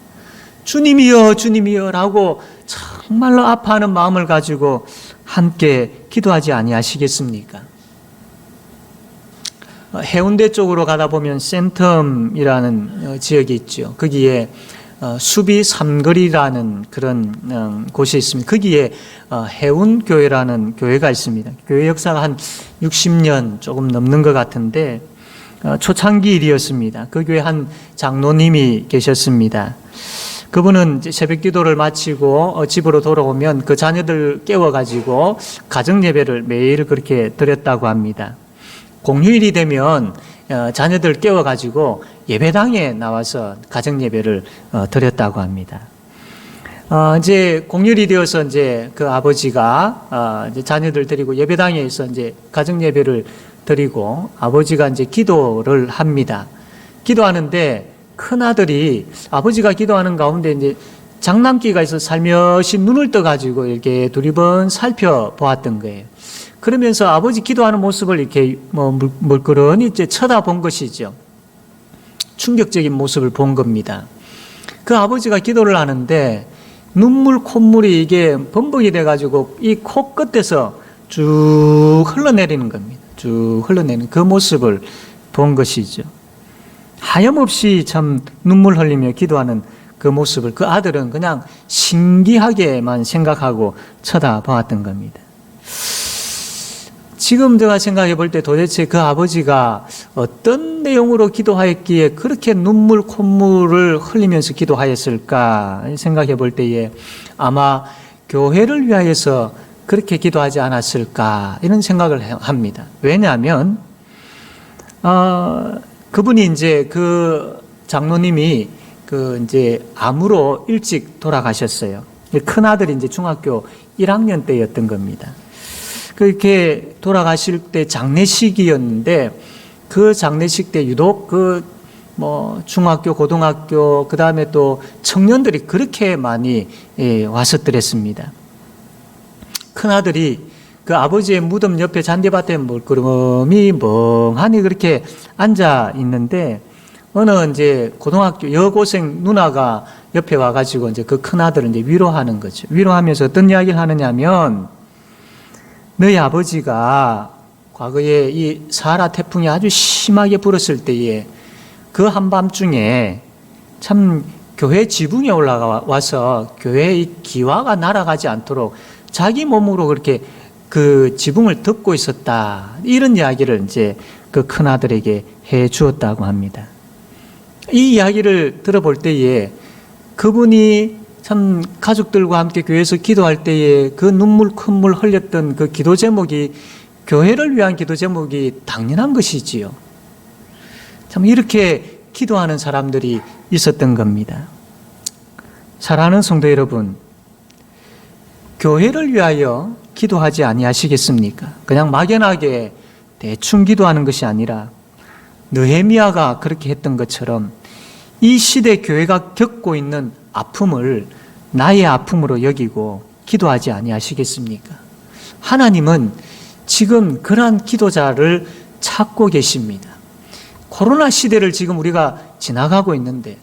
주님이여, 주님이여 라고 정말로 아파하는 마음을 가지고 함께 기도하지 아니하시겠습니까? 해운대 쪽으로 가다 보면 센텀이라는 지역이 있죠. 거기에 수비 삼거리라는 그런 곳이 있습니다. 거기에 해운교회라는 교회가 있습니다. 교회 역사가 한 60년 조금 넘는 것 같은데 초창기 일이었습니다. 그 교회 한 장로님이 계셨습니다. 그분은 이제 새벽 기도를 마치고 집으로 돌아오면 그 자녀들 깨워가지고 가정 예배를 매일 그렇게 드렸다고 합니다. 공휴일이 되면 자녀들 깨워가지고 예배당에 나와서 가정 예배를 드렸다고 합니다. 이제 공휴일이 되어서 이제 그 아버지가 이제 자녀들 데리고 예배당에서 이제 가정 예배를 드리고 아버지가 이제 기도를 합니다. 기도하는데 큰 아들이 아버지가 기도하는 가운데 이제 장난기가 있어 살며시 눈을 떠가지고 이렇게 두리번 살펴보았던 거예요. 그러면서 아버지 기도하는 모습을 이렇게 물끄러니 이제 쳐다본 것이죠. 충격적인 모습을 본 겁니다. 그 아버지가 기도를 하는데 눈물, 콧물이 이게 범벅이 돼가지고 이 코끝에서 쭉 흘러내리는 겁니다. 쭉 흘러내리는 그 모습을 본 것이죠. 하염없이 참 눈물 흘리며 기도하는 그 모습을 그 아들은 그냥 신기하게만 생각하고 쳐다보았던 겁니다. 지금 제가 생각해 볼 때 도대체 그 아버지가 어떤 내용으로 기도하였기에 그렇게 눈물, 콧물을 흘리면서 기도하였을까 생각해 볼 때에 아마 교회를 위하여서 그렇게 기도하지 않았을까 이런 생각을 합니다. 왜냐하면 그분이 이제 그 장로님이 그 이제 암으로 일찍 돌아가셨어요. 큰 아들이 이제 중학교 1학년 때였던 겁니다. 그렇게 돌아가실 때 장례식이었는데 그 장례식 때 유독 중학교, 고등학교, 그 다음에 또 청년들이 그렇게 많이 왔었더랬습니다. 큰 아들이 그 아버지의 무덤 옆에 잔디밭에 물끄러미 멍하니 그렇게 앉아 있는데 어느 이제 고등학교 여고생 누나가 옆에 와가지고 이제 그 큰 아들을 이제 위로하는 거죠. 위로하면서 어떤 이야기를 하느냐면 너희 아버지가 과거에 이 사하라 태풍이 아주 심하게 불었을 때에 그 한밤중에 참 교회 지붕에 올라와서 교회의 기와가 날아가지 않도록 자기 몸으로 그렇게 그 지붕을 덮고 있었다. 이런 이야기를 이제 그 큰아들에게 해 주었다고 합니다. 이 이야기를 들어볼 때에 그분이 참 가족들과 함께 교회에서 기도할 때에 그 눈물 콧물 흘렸던 그 기도 제목이 교회를 위한 기도 제목이 당연한 것이지요. 참 이렇게 기도하는 사람들이 있었던 겁니다. 사랑하는 성도 여러분, 교회를 위하여 기도하지 아니하시겠습니까? 그냥 막연하게 대충 기도하는 것이 아니라 느헤미야가 그렇게 했던 것처럼 이 시대 교회가 겪고 있는 아픔을 나의 아픔으로 여기고 기도하지 아니하시겠습니까? 하나님은 지금 그러한 기도자를 찾고 계십니다. 코로나 시대를 지금 우리가 지나가고 있는데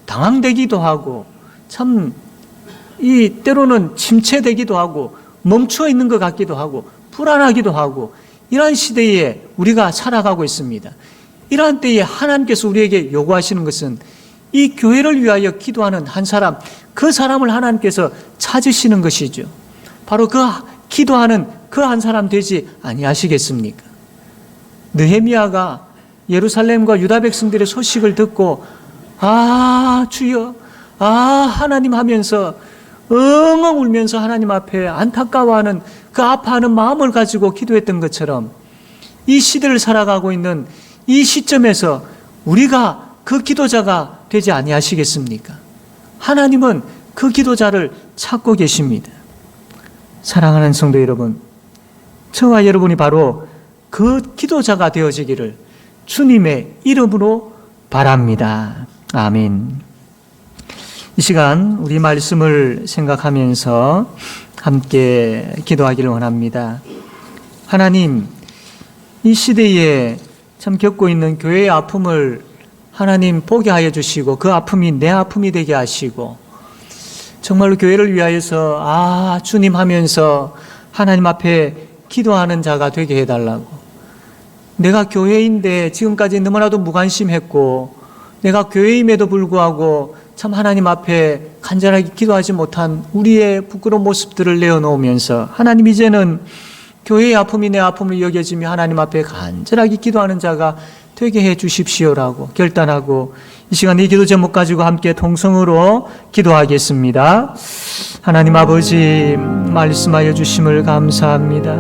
당황되기도 하고 참 때로는 침체되기도 하고 멈춰 있는 것 같기도 하고 불안하기도 하고 이러한 시대에 우리가 살아가고 있습니다. 이러한 때에 하나님께서 우리에게 요구하시는 것은 이 교회를 위하여 기도하는 한 사람, 그 사람을 하나님께서 찾으시는 것이죠. 바로 그 기도하는 그 한 사람 되지 아니하시겠습니까? 느헤미야가 예루살렘과 유다 백성들의 소식을 듣고 주여, 하나님 하면서 엉엉 울면서 하나님 앞에 안타까워하는 그 아파하는 마음을 가지고 기도했던 것처럼 이 시대를 살아가고 있는 이 시점에서 우리가 그 기도자가 되지 아니하시겠습니까? 하나님은 그 기도자를 찾고 계십니다. 사랑하는 성도 여러분, 저와 여러분이 바로 그 기도자가 되어지기를 주님의 이름으로 바랍니다. 아멘. 이 시간 우리 말씀을 생각하면서 함께 기도하기를 원합니다. 하나님, 이 시대에 참 겪고 있는 교회의 아픔을 하나님 보게 하여 주시고 그 아픔이 내 아픔이 되게 하시고 정말로 교회를 위하여서 주님 하면서 하나님 앞에 기도하는 자가 되게 해달라고. 내가 교회인데 지금까지 너무나도 무관심했고 내가 교회임에도 불구하고 참 하나님 앞에 간절하게 기도하지 못한 우리의 부끄러운 모습들을 내어놓으면서 하나님 이제는 교회의 아픔이 내 아픔을 여겨지며 하나님 앞에 간절하게 기도하는 자가 되게 해 주십시오라고 결단하고 이 시간 이 기도 제목 가지고 함께 통성으로 기도하겠습니다. 하나님 아버지, 말씀하여 주심을 감사합니다.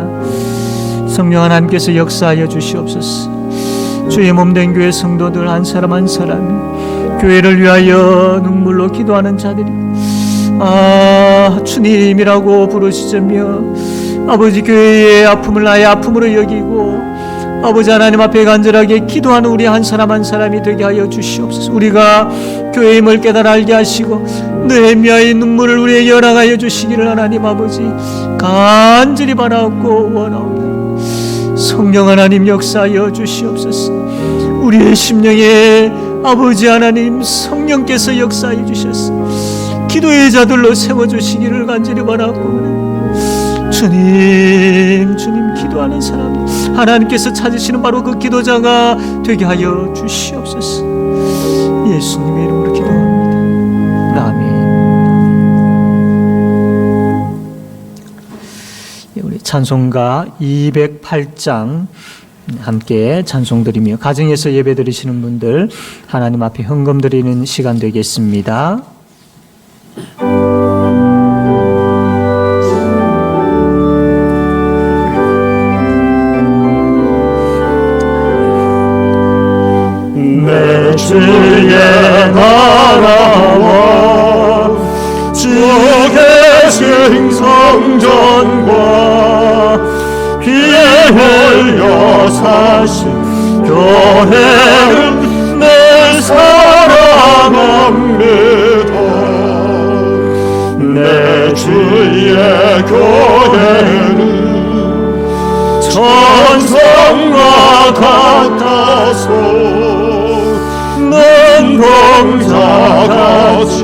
성령 하나님께서 역사하여 주시옵소서. 주의 몸된 교회 성도들 한 사람 한 사람이 교회를 위하여 눈물로 기도하는 자들이 주님이라고 부르시자며 아버지 교회의 아픔을 나의 아픔으로 여기고 아버지 하나님 앞에 간절하게 기도하는 우리 한 사람 한 사람이 되게 하여 주시옵소서. 우리가 교회임을 깨달아 알게 하시고 느헤미야의 눈물을 우리에게 허락하여 주시기를 하나님 아버지 간절히 바라옵고 원하옵나이다. 성령 하나님 역사하여 주시옵소서. 우리의 심령에 아버지 하나님 성령께서 역사하여 주셔서 기도의 자들로 세워주시기를 간절히 바라옵고 주님 기도하는 사람 하나님께서 찾으시는 바로 그 기도자가 되게 하여 주시옵소서. 예수님의 이름으로 기도합니다. 아멘. 우리 찬송가 208장 함께 찬송드리며 가정에서 예배 드리시는 분들 하나님 앞에 헌금 드리는 시간 되겠습니다. 내 주의 나라와 주 계신 성전과 피에 흘려 사신 교회를 내 사랑합니다. 내 주의 교회는 천성과 같아서 눈동자같이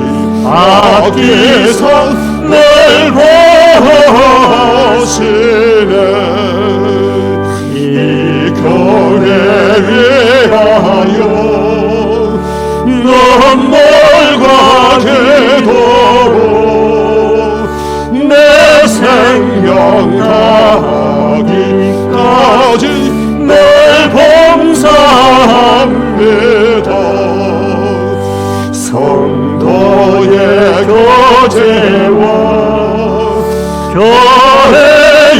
아끼사 늘 보시네. 이 교회 위하여 눈물과 기도로 내 생명 다하기까지 늘 봉사합니다. 성도의 교제와 교회의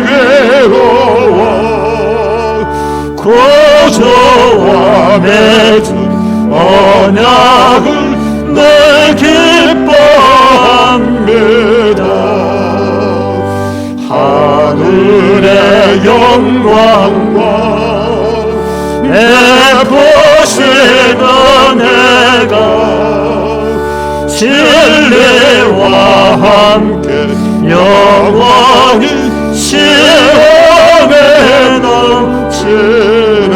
위로와 구주와 맺은 언약을 늘 기뻐합니다. 하늘의 영광과 베푸시는 은혜가 진리와 함께 영원히 시험에 넘치네.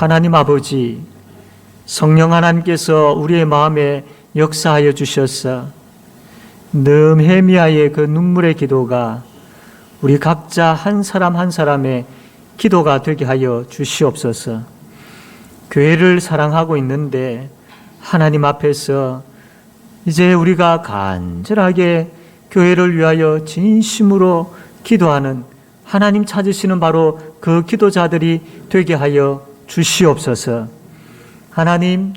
하나님 아버지, 성령 하나님께서 우리의 마음에 역사하여 주셔서 느헤미야의 그 눈물의 기도가 우리 각자 한 사람 한 사람의 기도가 되게 하여 주시옵소서. 교회를 사랑하고 있는데 하나님 앞에서 이제 우리가 간절하게 교회를 위하여 진심으로 기도하는 하나님 찾으시는 바로 그 기도자들이 되게 하여 주시옵소서. 하나님,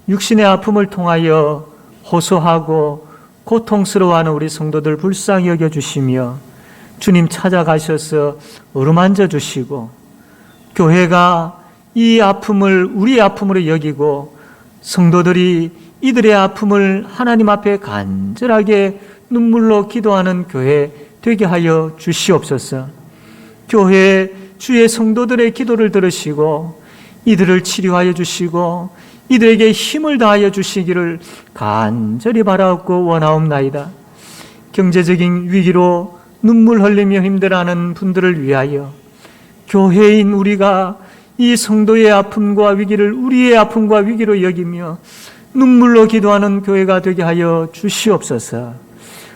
육신의 아픔을 통하여 호소하고 고통스러워하는 우리 성도들 불쌍히 여겨주시며 주님 찾아가셔서 어루만져 주시고 교회가 이 아픔을 우리의 아픔으로 여기고 성도들이 이들의 아픔을 하나님 앞에 간절하게 눈물로 기도하는 교회 되게 하여 주시옵소서. 교회 주의 성도들의 기도를 들으시고 이들을 치료하여 주시고 이들에게 힘을 다하여 주시기를 간절히 바라옵고 원하옵나이다. 경제적인 위기로 눈물 흘리며 힘들어하는 분들을 위하여 교회인 우리가 이 성도의 아픔과 위기를 우리의 아픔과 위기로 여기며 눈물로 기도하는 교회가 되게 하여 주시옵소서.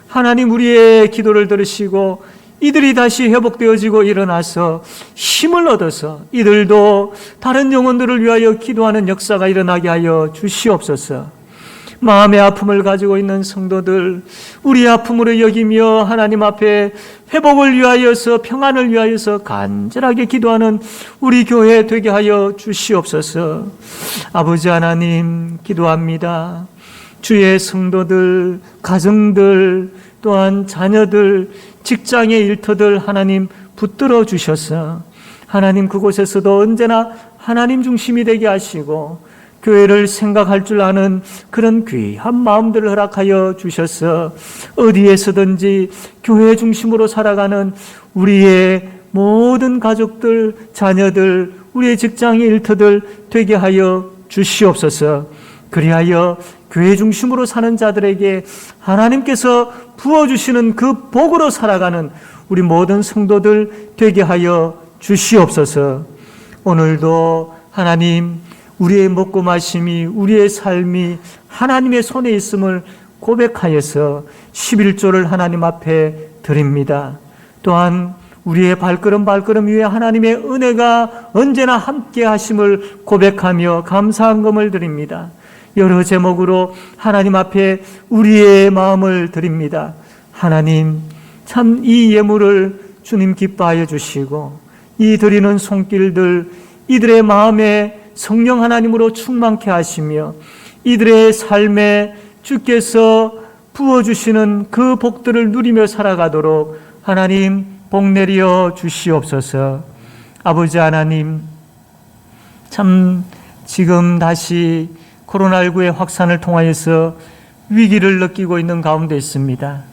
하나님, 우리의 기도를 들으시고 이들이 다시 회복되어지고 일어나서 힘을 얻어서 이들도 다른 영혼들을 위하여 기도하는 역사가 일어나게 하여 주시옵소서. 마음의 아픔을 가지고 있는 성도들, 우리의 아픔으로 여기며 하나님 앞에 회복을 위하여서 평안을 위하여서 간절하게 기도하는 우리 교회 되게 하여 주시옵소서. 아버지 하나님, 기도합니다. 주의 성도들, 가정들, 또한 자녀들, 직장의 일터들 하나님 붙들어 주셔서 하나님 그곳에서도 언제나 하나님 중심이 되게 하시고 교회를 생각할 줄 아는 그런 귀한 마음들을 허락하여 주셔서 어디에서든지 교회 중심으로 살아가는 우리의 모든 가족들, 자녀들, 우리의 직장의 일터들 되게 하여 주시옵소서. 그리하여 교회 중심으로 사는 자들에게 하나님께서 부어주시는 그 복으로 살아가는 우리 모든 성도들 되게 하여 주시옵소서. 오늘도 하나님, 우리의 먹고 마심이, 우리의 삶이 하나님의 손에 있음을 고백하여서 11조를 하나님 앞에 드립니다. 또한 우리의 발걸음 위에 하나님의 은혜가 언제나 함께 하심을 고백하며 감사한금을 드립니다. 여러 제목으로 하나님 앞에 우리의 마음을 드립니다. 하나님, 참 이 예물을 주님 기뻐하여 주시고 이 드리는 손길들 이들의 마음에 성령 하나님으로 충만케 하시며 이들의 삶에 주께서 부어주시는 그 복들을 누리며 살아가도록 하나님 복 내려 주시옵소서. 아버지 하나님, 참 지금 다시 코로나19의 확산을 통하여서 위기를 느끼고 있는 가운데 있습니다.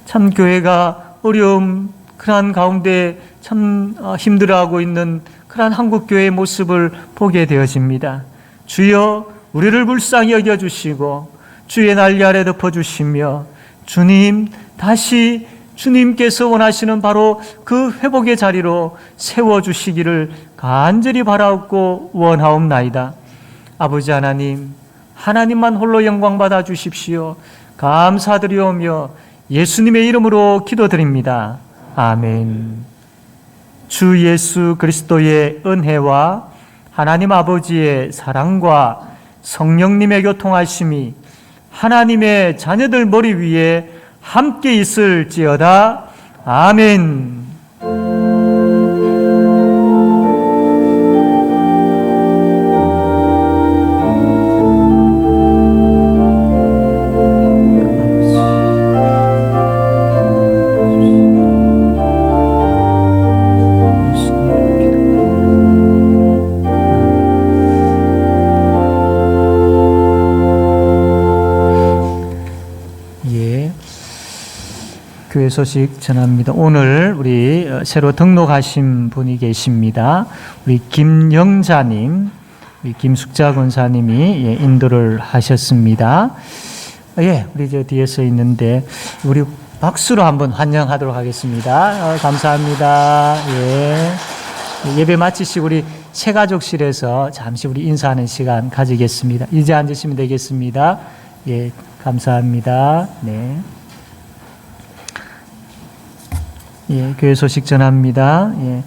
참 교회가 어려움 그러한 가운데 참 힘들어하고 있는 그러한 한국교회의 모습을 보게 되어집니다. 주여, 우리를 불쌍히 여겨주시고 주의 날개 아래 덮어주시며 주님, 다시 주님께서 원하시는 바로 그 회복의 자리로 세워주시기를 간절히 바라옵고 원하옵나이다. 아버지 하나님, 하나님만 홀로 영광 받아 주십시오. 감사드리오며 예수님의 이름으로 기도드립니다. 아멘. 주 예수 그리스도의 은혜와 하나님 아버지의 사랑과 성령님의 교통하심이 하나님의 자녀들 머리 위에 함께 있을지어다. 아멘. 교회 소식 전합니다. 오늘 우리 새로 등록하신 분이 계십니다. 우리 김영자님, 우리 김숙자 권사님이 인도를 하셨습니다. 우리 저 뒤에 서 있는데 우리 박수로 한번 환영하도록 하겠습니다. 감사합니다. 예배 마치시고 우리 체가족실에서 잠시 우리 인사하는 시간 가지겠습니다. 이제 앉으시면 되겠습니다. 예, 감사합니다. 네. 예, 교회 소식 전합니다. 예.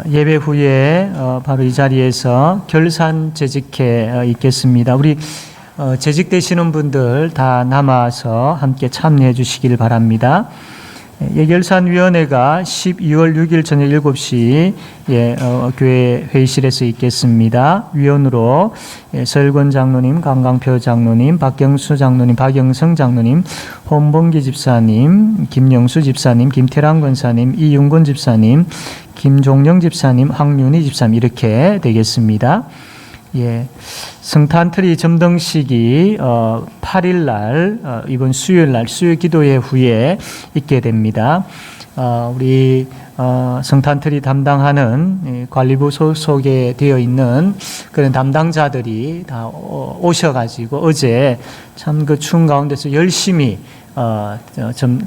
예배 후에 바로 이 자리에서 결산 재직회 있겠습니다. 우리 재직되시는 분들 다 남아서 함께 참여해 주시길 바랍니다. 예결산위원회가 12월 6일 저녁 7시 교회 회의실에서 있겠습니다. 위원으로 서일권 장로님, 강강표 장로님, 박경수 장로님, 박영성 장로님, 홍범기 집사님, 김영수 집사님, 김태랑 권사님, 이윤권 집사님, 김종영 집사님, 황윤희 집사님 이렇게 되겠습니다. 예, 성탄트리 점등식이 8일 날 이번 수요일 날 수요 기도회 후에 있게 됩니다. 우리 성탄트리 담당하는 관리부 소속에 되어 있는 그런 담당자들이 다 오셔가지고 어제 참 그 추운 가운데서 열심히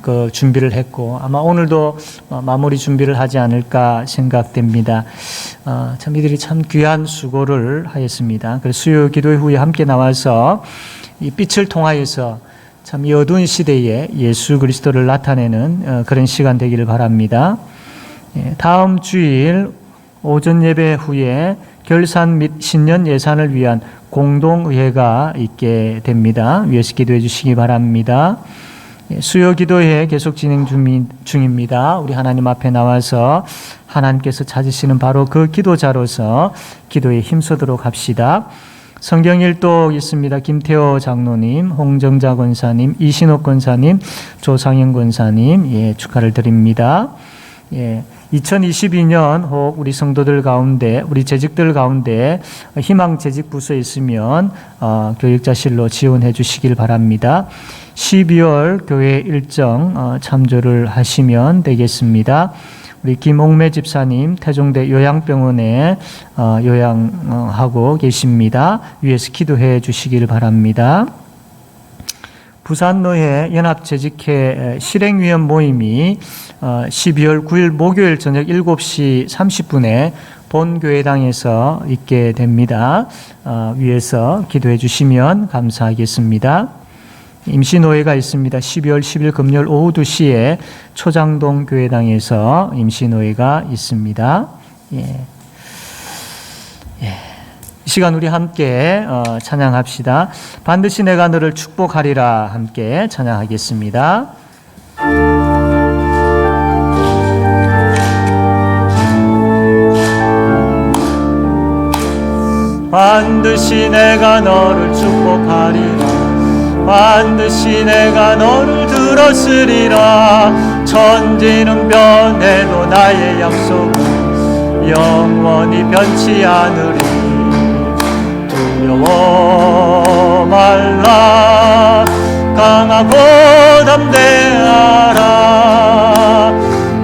그 준비를 했고 아마 오늘도 마무리 준비를 하지 않을까 생각됩니다. 참 이들이 참 귀한 수고를 하였습니다. 그래서 수요 기도회 후에 함께 나와서 이 빛을 통하여서 참 이 어두운 시대에 예수 그리스도를 나타내는 그런 시간 되기를 바랍니다. 다음 주일 오전 예배 후에 결산 및 신년 예산을 위한 공동의회가 있게 됩니다. 위에서 기도해 주시기 바랍니다. 수요 기도회 계속 진행 중입니다. 우리 하나님 앞에 나와서 하나님께서 찾으시는 바로 그 기도자로서 기도에 힘쓰도록 합시다. 성경 일독 있습니다. 김태호 장로님, 홍정자 권사님, 이신옥 권사님, 조상현 권사님 축하를 드립니다. 2022년 혹 우리 성도들 가운데 우리 재직들 가운데 희망 재직 부서에 있으면 교육자실로 지원해 주시길 바랍니다. 12월 교회 일정 참조를 하시면 되겠습니다. 우리 김옥매 집사님 태종대 요양병원에 요양하고 계십니다. 위에서 기도해 주시길 바랍니다. 부산노회 연합재직회 실행위원 모임이 12월 9일 목요일 저녁 7시 30분에 본교회당에서 있게 됩니다. 위에서 기도해 주시면 감사하겠습니다. 임시노회가 있습니다. 12월 10일 금요일 오후 2시에 초장동 교회당에서 임시노회가 있습니다. 이 시간 우리 함께 찬양합시다. 반드시 내가 너를 축복하리라 함께 찬양하겠습니다. 반드시 내가 너를 축복하리라 반드시 내가 너를 들었으리라 천지는 변해도 나의 약속은 영원히 변치 않으리 두려워 말라 강하고 담대하라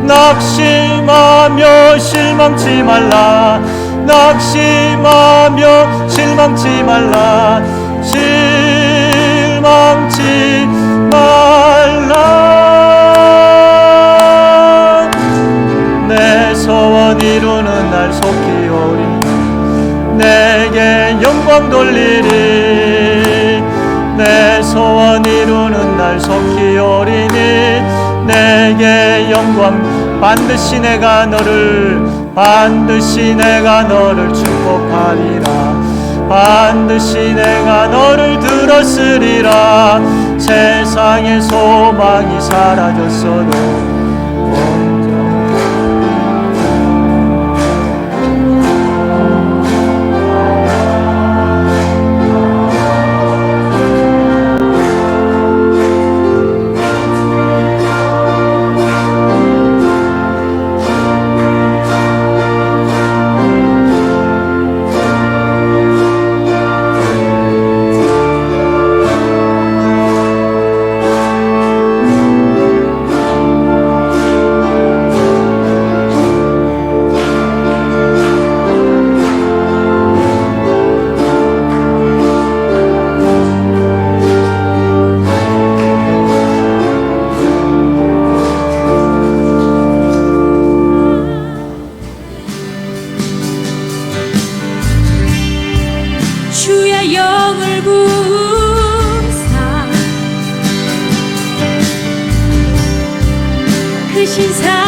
낙심하며 실망치 말라 낙심하며 실망치 말라 실망치 말라 내 소원 이루는 날 속히 오리 내게 영광 돌리리 내 소원 이루는 날 속히 오리니 내게 영광 반드시 내가 너를 축복하리라 반드시 내가 너를 들었으리라 세상의 소망이 사라졌어도 내 영을 부사 그 신사